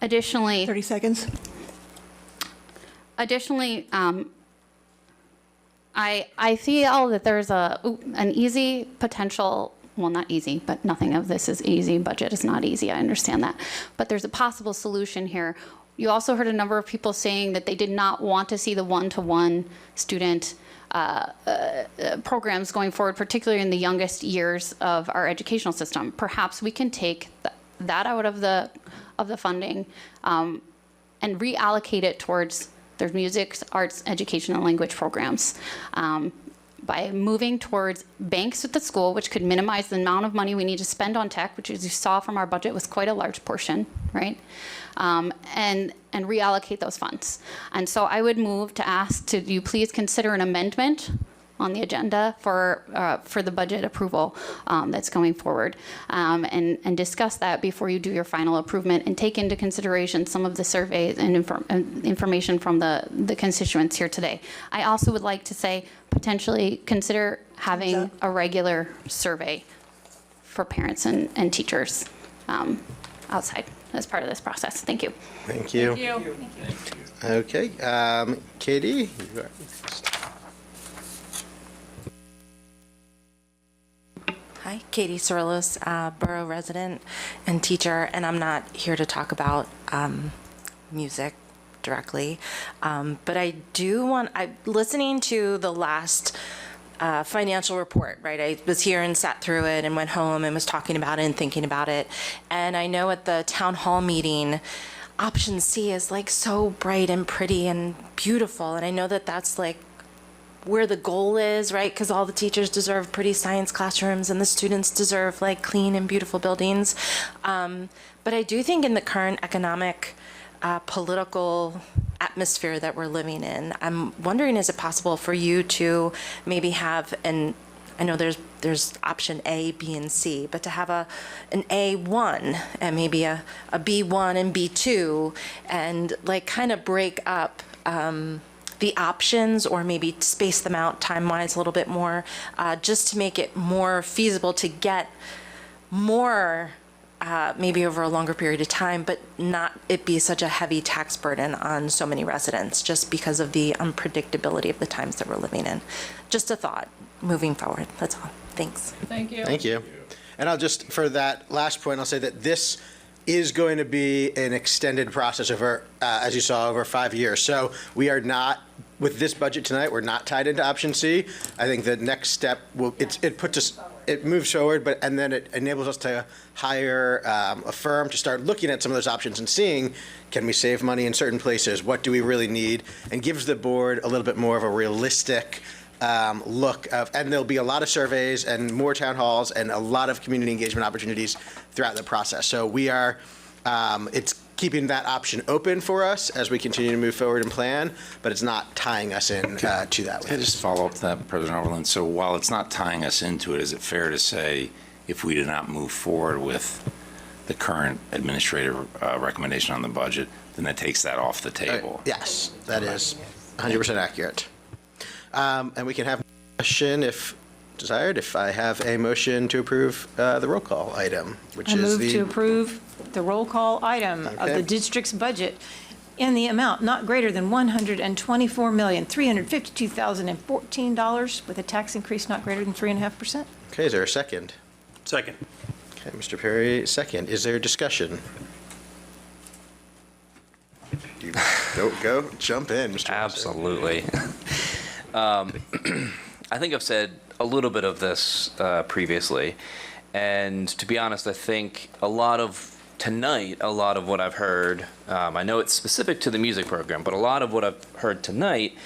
Additionally, 30 seconds. Additionally, I feel that there's an easy potential. Well, not easy, but nothing of this is easy. Budget is not easy, I understand that. But there's a possible solution here. You also heard a number of people saying that they did not want to see the one-to-one student programs going forward, particularly in the youngest years of our educational system. Perhaps we can take that out of the funding and reallocate it towards their music, arts, education, and language programs. By moving towards banks at the school, which could minimize the amount of money we need to spend on tech, which, as you saw from our budget, was quite a large portion, right? And reallocate those funds. And so I would move to ask to you please consider an amendment on the agenda for the budget approval that's going forward, and discuss that before you do your final approval, and take into consideration some of the surveys and information from the constituents here today. I also would like to say potentially consider having a regular survey for parents and teachers outside as part of this process. Thank you. Thank you. Thank you. Okay, Katie? Hi, Katie Sorlos, borough resident and teacher, and I'm not here to talk about music directly, but I'm listening to the last financial report, right? I was here and sat through it and went home and was talking about it and thinking about it, and I know at the town hall meeting, option C is like so bright and pretty and beautiful, and I know that that's like where the goal is, right? Because all the teachers deserve pretty science classrooms and the students deserve like clean and beautiful buildings. But I do think in the current economic, political atmosphere that we're living in, I'm wondering, is it possible for you to maybe have I know there's option A, B, and C, but to have an A1 and maybe a B1 and B2, and like kind of break up the options, or maybe space them out time-wise a little bit more, just to make it more feasible to get more, maybe over a longer period of time, but not it be such a heavy tax burden on so many residents, just because of the unpredictability of the times that we're living in. Just a thought moving forward, that's all. Thanks. Thank you. Thank you. And I'll just, for that last point, I'll say that this is going to be an extended process over, as you saw, over 5 years. So we are not, with this budget tonight, we're not tied into option C. I think the next step, it puts us it moves forward, and then it enables us to hire a firm to start looking at some of those options and seeing, can we save money in certain places? What do we really need? And gives the board a little bit more of a realistic look of, and there'll be a lot of surveys and more town halls and a lot of community engagement opportunities throughout the process. So we are, it's keeping that option open for us as we continue to move forward and plan, but it's not tying us in to that. Can I just follow up to that, President Overland? So while it's not tying us into it, is it fair to say if we do not move forward with the current administrative recommendation on the budget, then that takes that off the table? Yes, that is 100% accurate. And we can have a question if desired, if I have a motion to approve the roll call item, which I is move to approve the roll call item of Okay. the district's budget in the amount not greater than $124,352,014 with a tax increase not greater than 3.5%. Okay, is there a second? Second. Okay, Mr. Perry, second. Is there discussion? You go, jump in, Mr. Absolutely. I think I've said a little bit of this previously, and to be honest, I think a lot of what I've heard, I know it's specific to the music program, but a lot of what I've heard tonight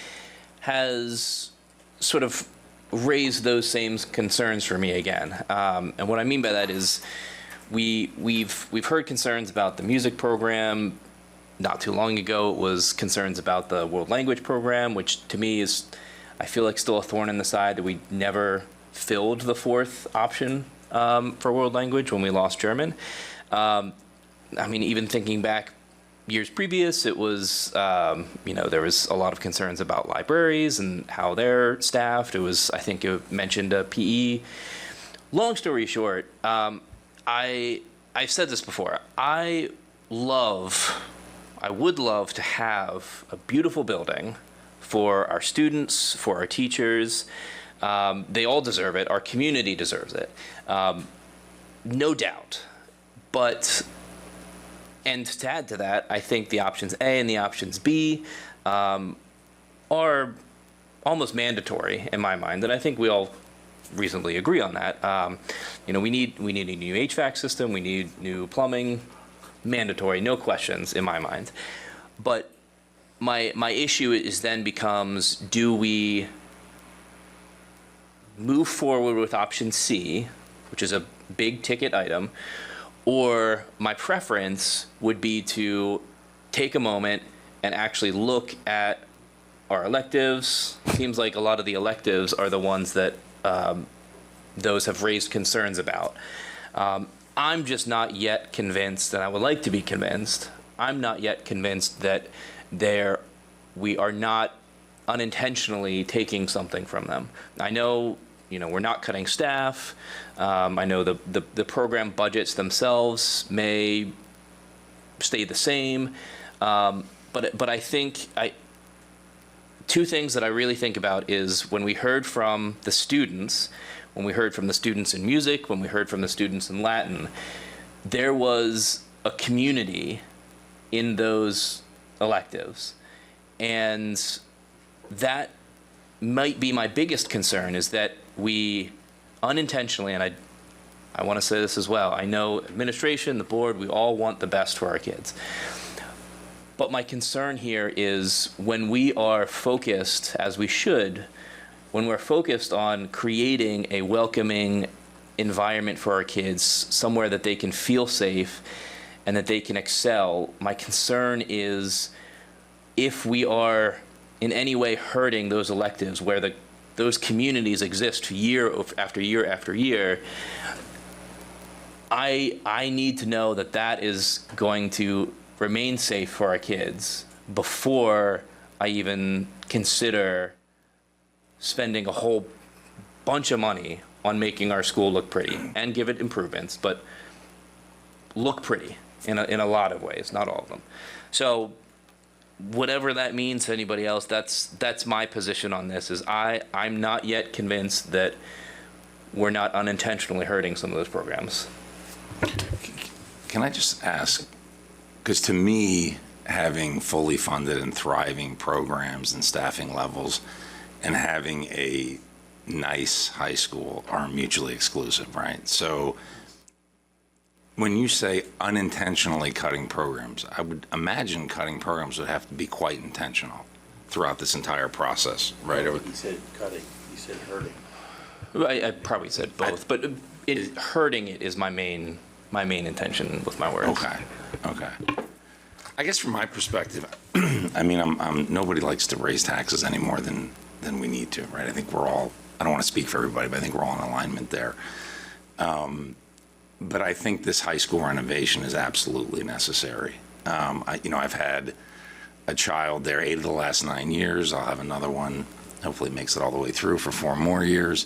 has sort of raised those same concerns for me again. And what I mean by that is we've heard concerns about the music program. Not too long ago, it was concerns about the world language program, which to me is, I feel like, still a thorn in the side that we never filled the fourth option for world language when we lost German. I mean, even thinking back years previous, it was, there was a lot of concerns about libraries and how they're staffed. It was, I think you mentioned PE. Long story short, I've said this before. I would love to have a beautiful building for our students, for our teachers. They all deserve it. Our community deserves it. No doubt. And to add to that, I think the options A and the options B are almost mandatory in my mind, and I think we all reasonably agree on that. We need a new HVAC system. We need new plumbing. Mandatory, no questions in my mind. But my issue is then becomes, do we move forward with option C, which is a big ticket item, or my preference would be to take a moment and actually look at our electives. Seems like a lot of the electives are the ones that those have raised concerns about. I'm just not yet convinced, and I would like to be convinced, I'm not yet convinced that we are not unintentionally taking something from them. I know, we're not cutting staff. I know the program budgets themselves may stay the same. But I think two things that I really think about is when we heard from the students, when we heard from the students in music, when we heard from the students in Latin, there was a community in those electives. And that might be my biggest concern, is that we unintentionally, and I want to say this as well, I know administration, the board, we all want the best for our kids. But my concern here is when we are focused, as we should, when we're focused on creating a welcoming environment for our kids, somewhere that they can feel safe and that they can excel, my concern is if we are in any way hurting those electives where those communities exist year after year after year, I need to know that is going to remain safe for our kids before I even consider spending a whole bunch of money on making our school look pretty and give it improvements, but look pretty in a lot of ways, not all of them. So whatever that means to anybody else, that's my position on this, is I'm not yet convinced that we're not unintentionally hurting some of those programs. Can I just ask, because to me, having fully funded and thriving programs and staffing levels and having a nice high school are mutually exclusive, right? So when you say unintentionally cutting programs, I would imagine cutting programs would have to be quite intentional throughout this entire process, right? He said cutting, he said hurting. I probably said both, but hurting it is my main intention with my words. Okay. I guess from my perspective, I mean, nobody likes to raise taxes any more than we need to, right? I think we're all, I don't want to speak for everybody, but I think we're all in alignment there. But I think this high school renovation is absolutely necessary. I've had a child there 8 of the last 9 years. I'll have another one, hopefully makes it all the way through for 4 more years.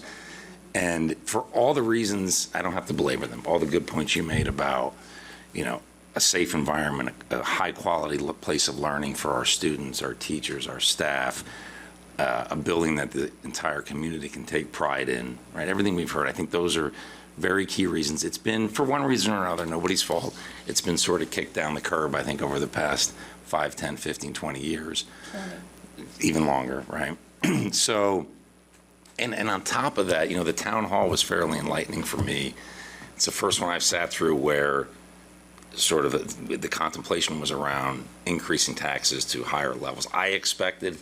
And for all the reasons, I don't have to belabor them, all the good points you made about, a safe environment, a high quality place of learning for our students, our teachers, our staff, a building that the entire community can take pride in, right? Everything we've heard, I think those are very key reasons. It's been, for one reason or another, nobody's fault. It's been sort of kicked down the curb, I think, over the past 5, 10, 15, 20 years, even longer, right? So, and on top of that, the town hall was fairly enlightening for me. It's the first one I've sat through where sort of the contemplation was around increasing taxes to higher levels. I expected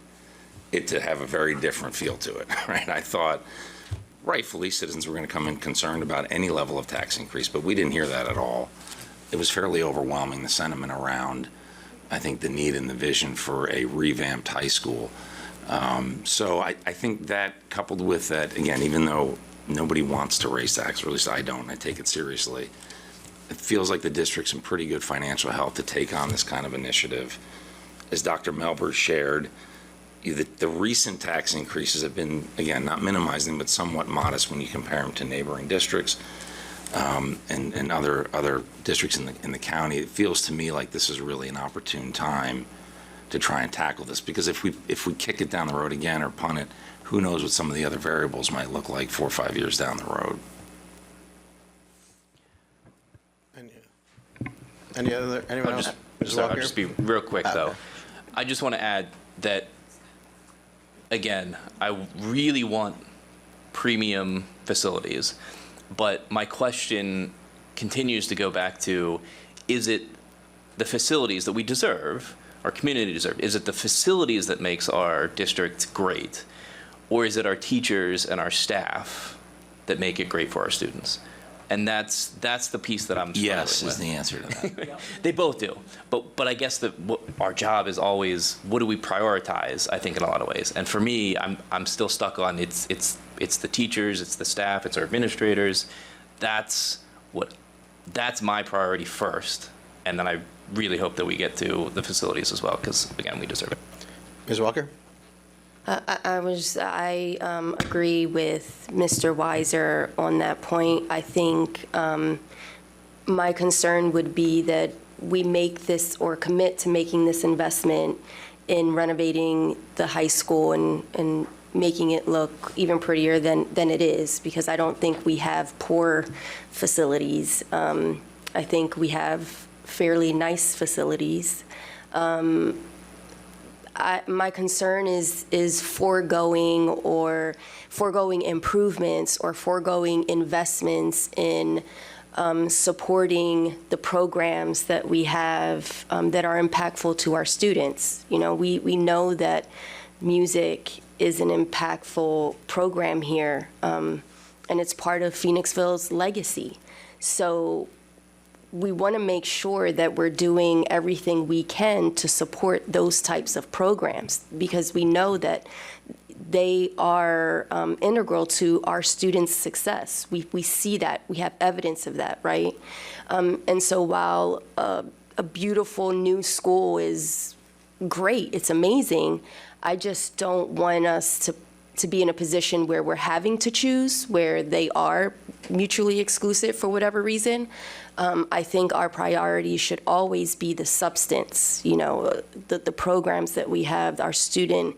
it to have a very different feel to it, right? I thought, rightfully, citizens were going to come in concerned about any level of tax increase, but we didn't hear that at all. It was fairly overwhelming, the sentiment around, I think, the need and the vision for a revamped high school. So I think that, coupled with that, again, even though nobody wants to raise taxes, or at least I don't, I take it seriously, it feels like the district's in pretty good financial health to take on this kind of initiative. As Dr. Melber shared, the recent tax increases have been, again, not minimizing, but somewhat modest when you compare them to neighboring districts and other districts in the county. It feels to me like this is really an opportune time to try and tackle this, because if we kick it down the road again or punt it, who knows what some of the other variables might look like 4 or 5 years down the road. Anyone else? I'll just be real quick, though. I just want to add that, again, I really want premium facilities, but my question continues to go back to, is it the facilities that we deserve, our community deserve? Is it the facilities that makes our district great? Or is it our teachers and our staff that make it great for our students? And that's the piece that I'm struggling Yes with. is the answer to that. They both do, but I guess that our job is always, what do we prioritize? I think in a lot of ways, and for me, I'm still stuck on it's the teachers, it's the staff, it's our administrators. That's my priority first, and then I really hope that we get to the facilities as well, because again, we deserve it. Ms. Walker? I agree with Mr. Weiser on that point. I think my concern would be that we make this or commit to making this investment in renovating the high school and making it look even prettier than it is, because I don't think we have poor facilities. I think we have fairly nice facilities. My concern is foregoing improvements or foregoing investments in supporting the programs that we have that are impactful to our students. We know that music is an impactful program here, and it's part of Phoenixville's legacy. So we want to make sure that we're doing everything we can to support those types of programs, because we know that they are integral to our students' success. We see that. We have evidence of that, right? And so while a beautiful new school is great, it's amazing, I just don't want us to be in a position where we're having to choose, where they are mutually exclusive for whatever reason. I think our priority should always be the substance, the programs that we have, our student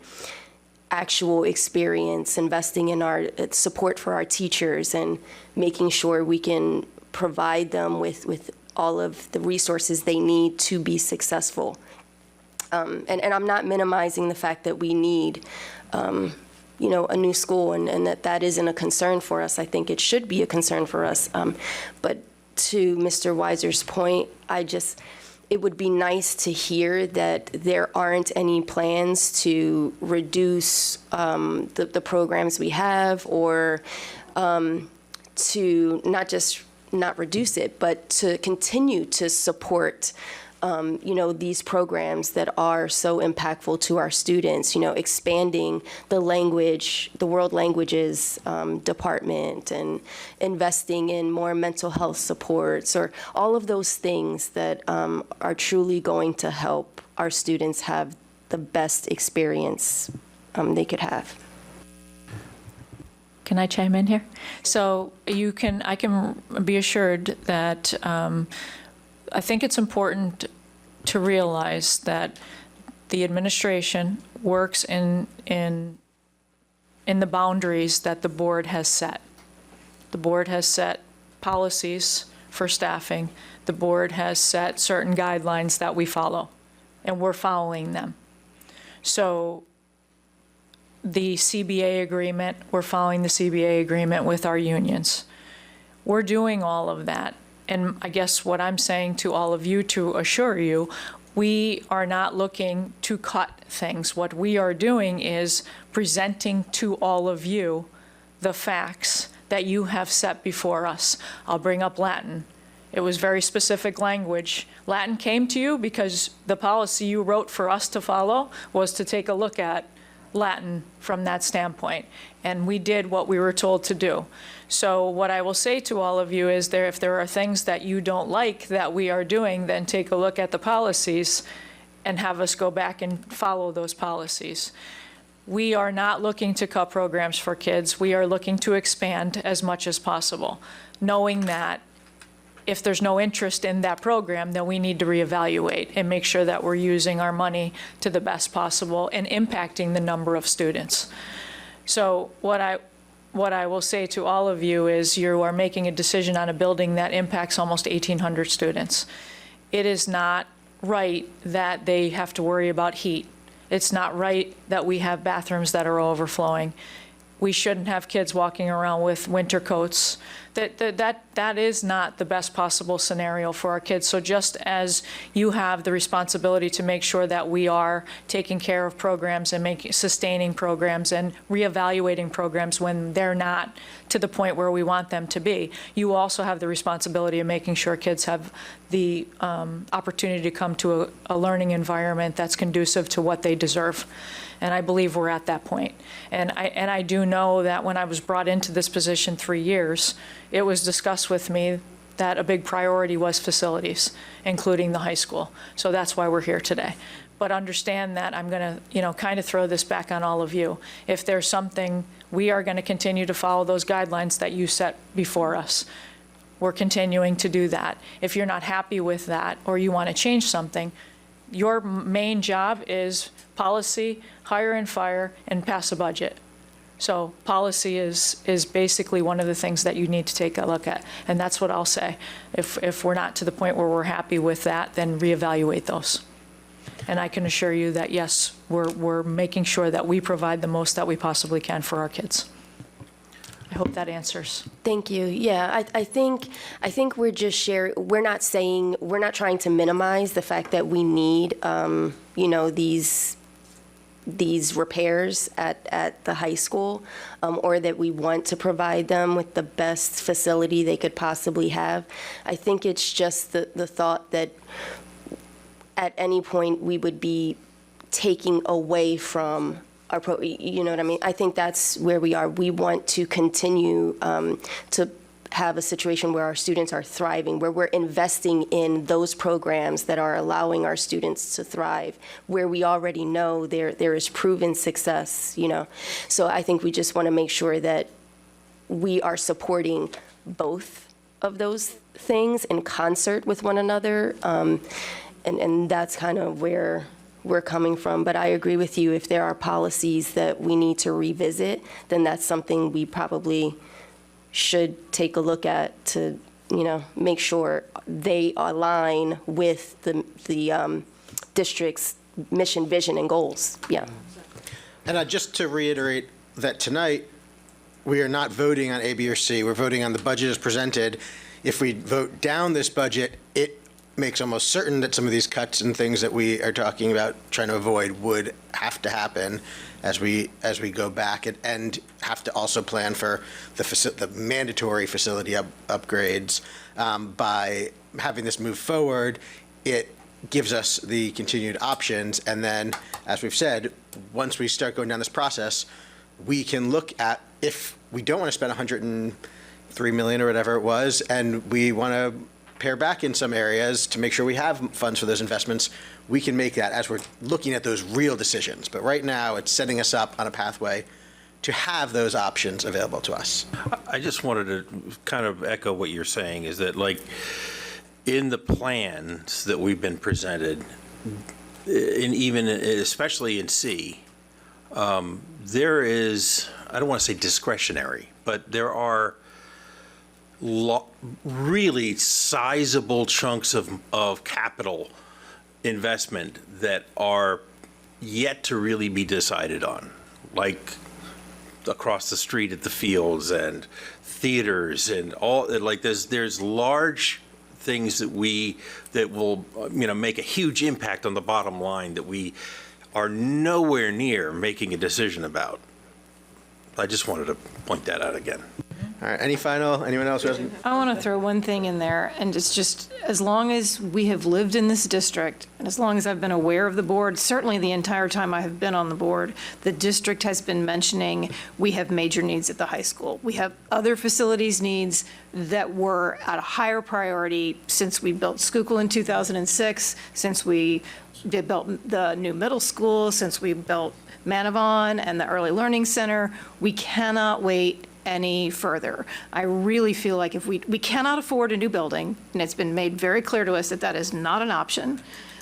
actual experience, investing in our support for our teachers, and making sure we can provide them with all of the resources they need to be successful. And I'm not minimizing the fact that we need a new school, and that isn't a concern for us. I think it should be a concern for us. But to Mr. Weiser's point, it would be nice to hear that there aren't any plans to reduce the programs we have, or to not reduce it, but to continue to support these programs that are so impactful to our students, expanding the world languages department, and investing in more mental health supports, or all of those things that are truly going to help our students have the best experience they could have. Can I chime in here? So I can be assured that I think it's important to realize that the administration works in the boundaries that the board has set. The board has set policies for staffing. The board has set certain guidelines that we follow, and we're following them. So the CBA agreement, we're following the CBA agreement with our unions. We're doing all of that. And I guess what I'm saying to all of you, to assure you, we are not looking to cut things. What we are doing is presenting to all of you the facts that you have set before us. I'll bring up Latin. It was very specific language. Latin came to you because the policy you wrote for us to follow was to take a look at Latin from that standpoint, and we did what we were told to do. So what I will say to all of you is if there are things that you don't like that we are doing, then take a look at the policies and have us go back and follow those policies. We are not looking to cut programs for kids. We are looking to expand as much as possible, knowing that if there's no interest in that program, then we need to reevaluate and make sure that we're using our money to the best possible and impacting the number of students. So what I will say to all of you is you are making a decision on a building that impacts almost 1,800 students. It is not right that they have to worry about heat. It's not right that we have bathrooms that are overflowing. We shouldn't have kids walking around with winter coats. That is not the best possible scenario for our kids. So just as you have the responsibility to make sure that we are taking care of programs and sustaining programs and reevaluating programs when they're not to the point where we want them to be, you also have the responsibility of making sure kids have the opportunity to come to a learning environment that's conducive to what they deserve. And I believe we're at that point. And I do know that when I was brought into this position 3 years, it was discussed with me that a big priority was facilities, including the high school. So that's why we're here today. But understand that I'm going to, kind of throw this back on all of you. If there's something, we are going to continue to follow those guidelines that you set before us. We're continuing to do that. If you're not happy with that or you want to change something, your main job is policy, hire and fire, and pass a budget. So policy is basically one of the things that you need to take a look at. And that's what I'll say. If we're not to the point where we're happy with that, then reevaluate those. And I can assure you that, yes, we're making sure that we provide the most that we possibly can for our kids. I hope that answers. Thank you. Yeah, I think we're just sharing. We're not trying to minimize the fact that we need, these repairs at the high school, or that we want to provide them with the best facility they could possibly have. I think it's just the thought that at any point we would be taking away from our you know what I mean? I think that's where we are. We want to continue to have a situation where our students are thriving, where we're investing in those programs that are allowing our students to thrive, where we already know there is proven success, So I think we just want to make sure that we are supporting both of those things in concert with one another, and that's kind of where we're coming from. But I agree with you. If there are policies that we need to revisit, then that's something we probably should take a look at to, make sure they align with the district's mission, vision, and goals. Yeah. And just to reiterate, that tonight, we are not voting on A, B, or C. We're voting on the budget as presented. If we vote down this budget, it makes almost certain that some of these cuts and things that we are talking about trying to avoid would have to happen as we go back and have to also plan for the mandatory facility upgrades. By having this move forward, it gives us the continued options. And then, as we've said, once we start going down this process, we can look at if we don't want to spend $103 million or whatever it was, and we want to pare back in some areas to make sure we have funds for those investments, we can make that as we're looking at those real decisions. But right now, it's setting us up on a pathway to have those options available to us. I just wanted to kind of echo what you're saying, is that, like, in the plans that we've been presented, especially in C, there is, I don't want to say discretionary, but there are really sizable chunks of capital investment that are yet to really be decided on, like across the street at the fields and theaters and all. Like there's large things that will make a huge impact on the bottom line that we are nowhere near making a decision about. I just wanted to point that out again. All right, anyone else who hasn't? I want to throw one thing in there, and it's just, as long as we have lived in this district, and as long as I've been aware of the board, certainly the entire time I have been on the board, the district has been mentioning we have major needs at the high school. We have other facilities needs that were at a higher priority since we built Schuylkill in 2006, since we built the new middle school, since we built Manavon and the Early Learning Center. We cannot wait any further. I really feel like if we cannot afford a new building, and it's been made very clear to us that that is not an option.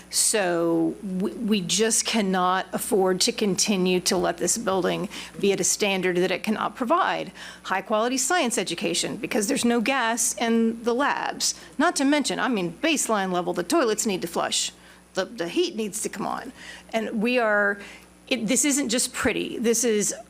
So we just cannot afford to continue to let this building be at a standard that it cannot provide high-quality science education, because there's no gas in the labs. Not to mention, I mean, baseline level, the toilets need to flush. The heat needs to come on. And this isn't just pretty.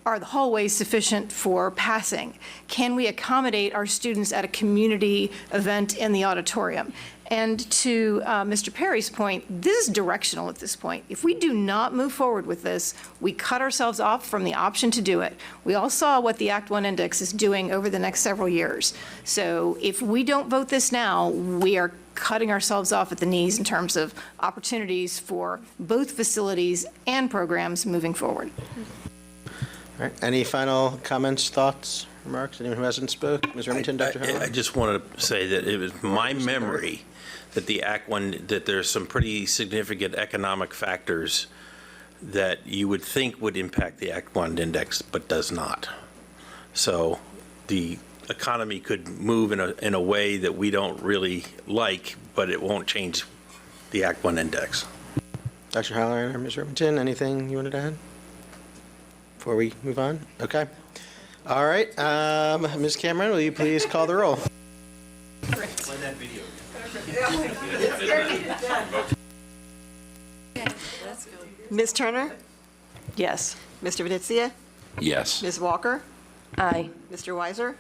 Are the hallways sufficient for passing? Can we accommodate our students at a community event in the auditorium? And to Mr. Perry's point, this is directional at this point. If we do not move forward with this, we cut ourselves off from the option to do it. We all saw what the Act 1 Index is doing over the next several years. So if we don't vote this now, we are cutting ourselves off at the knees in terms of opportunities for both facilities and programs moving forward. All right, any final comments, thoughts, remarks? Anyone who hasn't spoke? Ms. Remington, Dr. Howard? I just wanted to say that it was my memory that the Act 1, that there's some pretty significant economic factors that you would think would impact the Act 1 index, but does not. So the economy could move in a way that we don't really like, but it won't change the Act 1 index. Dr. Haller or Ms. Remington, anything you wanted to add before we move on? Okay. All right. Ms. Cameron, will you please call the roll? Ms. Turner? Yes. Mr. Venezia? Yes. Ms. Walker? Aye. Mr. Weiser?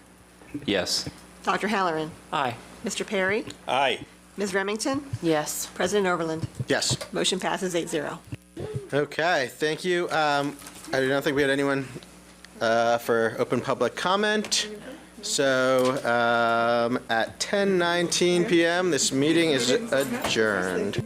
Yes. Dr. Halloran? Aye. Mr. Perry? Aye. Ms. Remington? Yes. President Overland? Yes. Motion passes 8-0. Okay, thank you. I don't think we had anyone for open public comment. So at 10:19 p.m., this meeting is adjourned.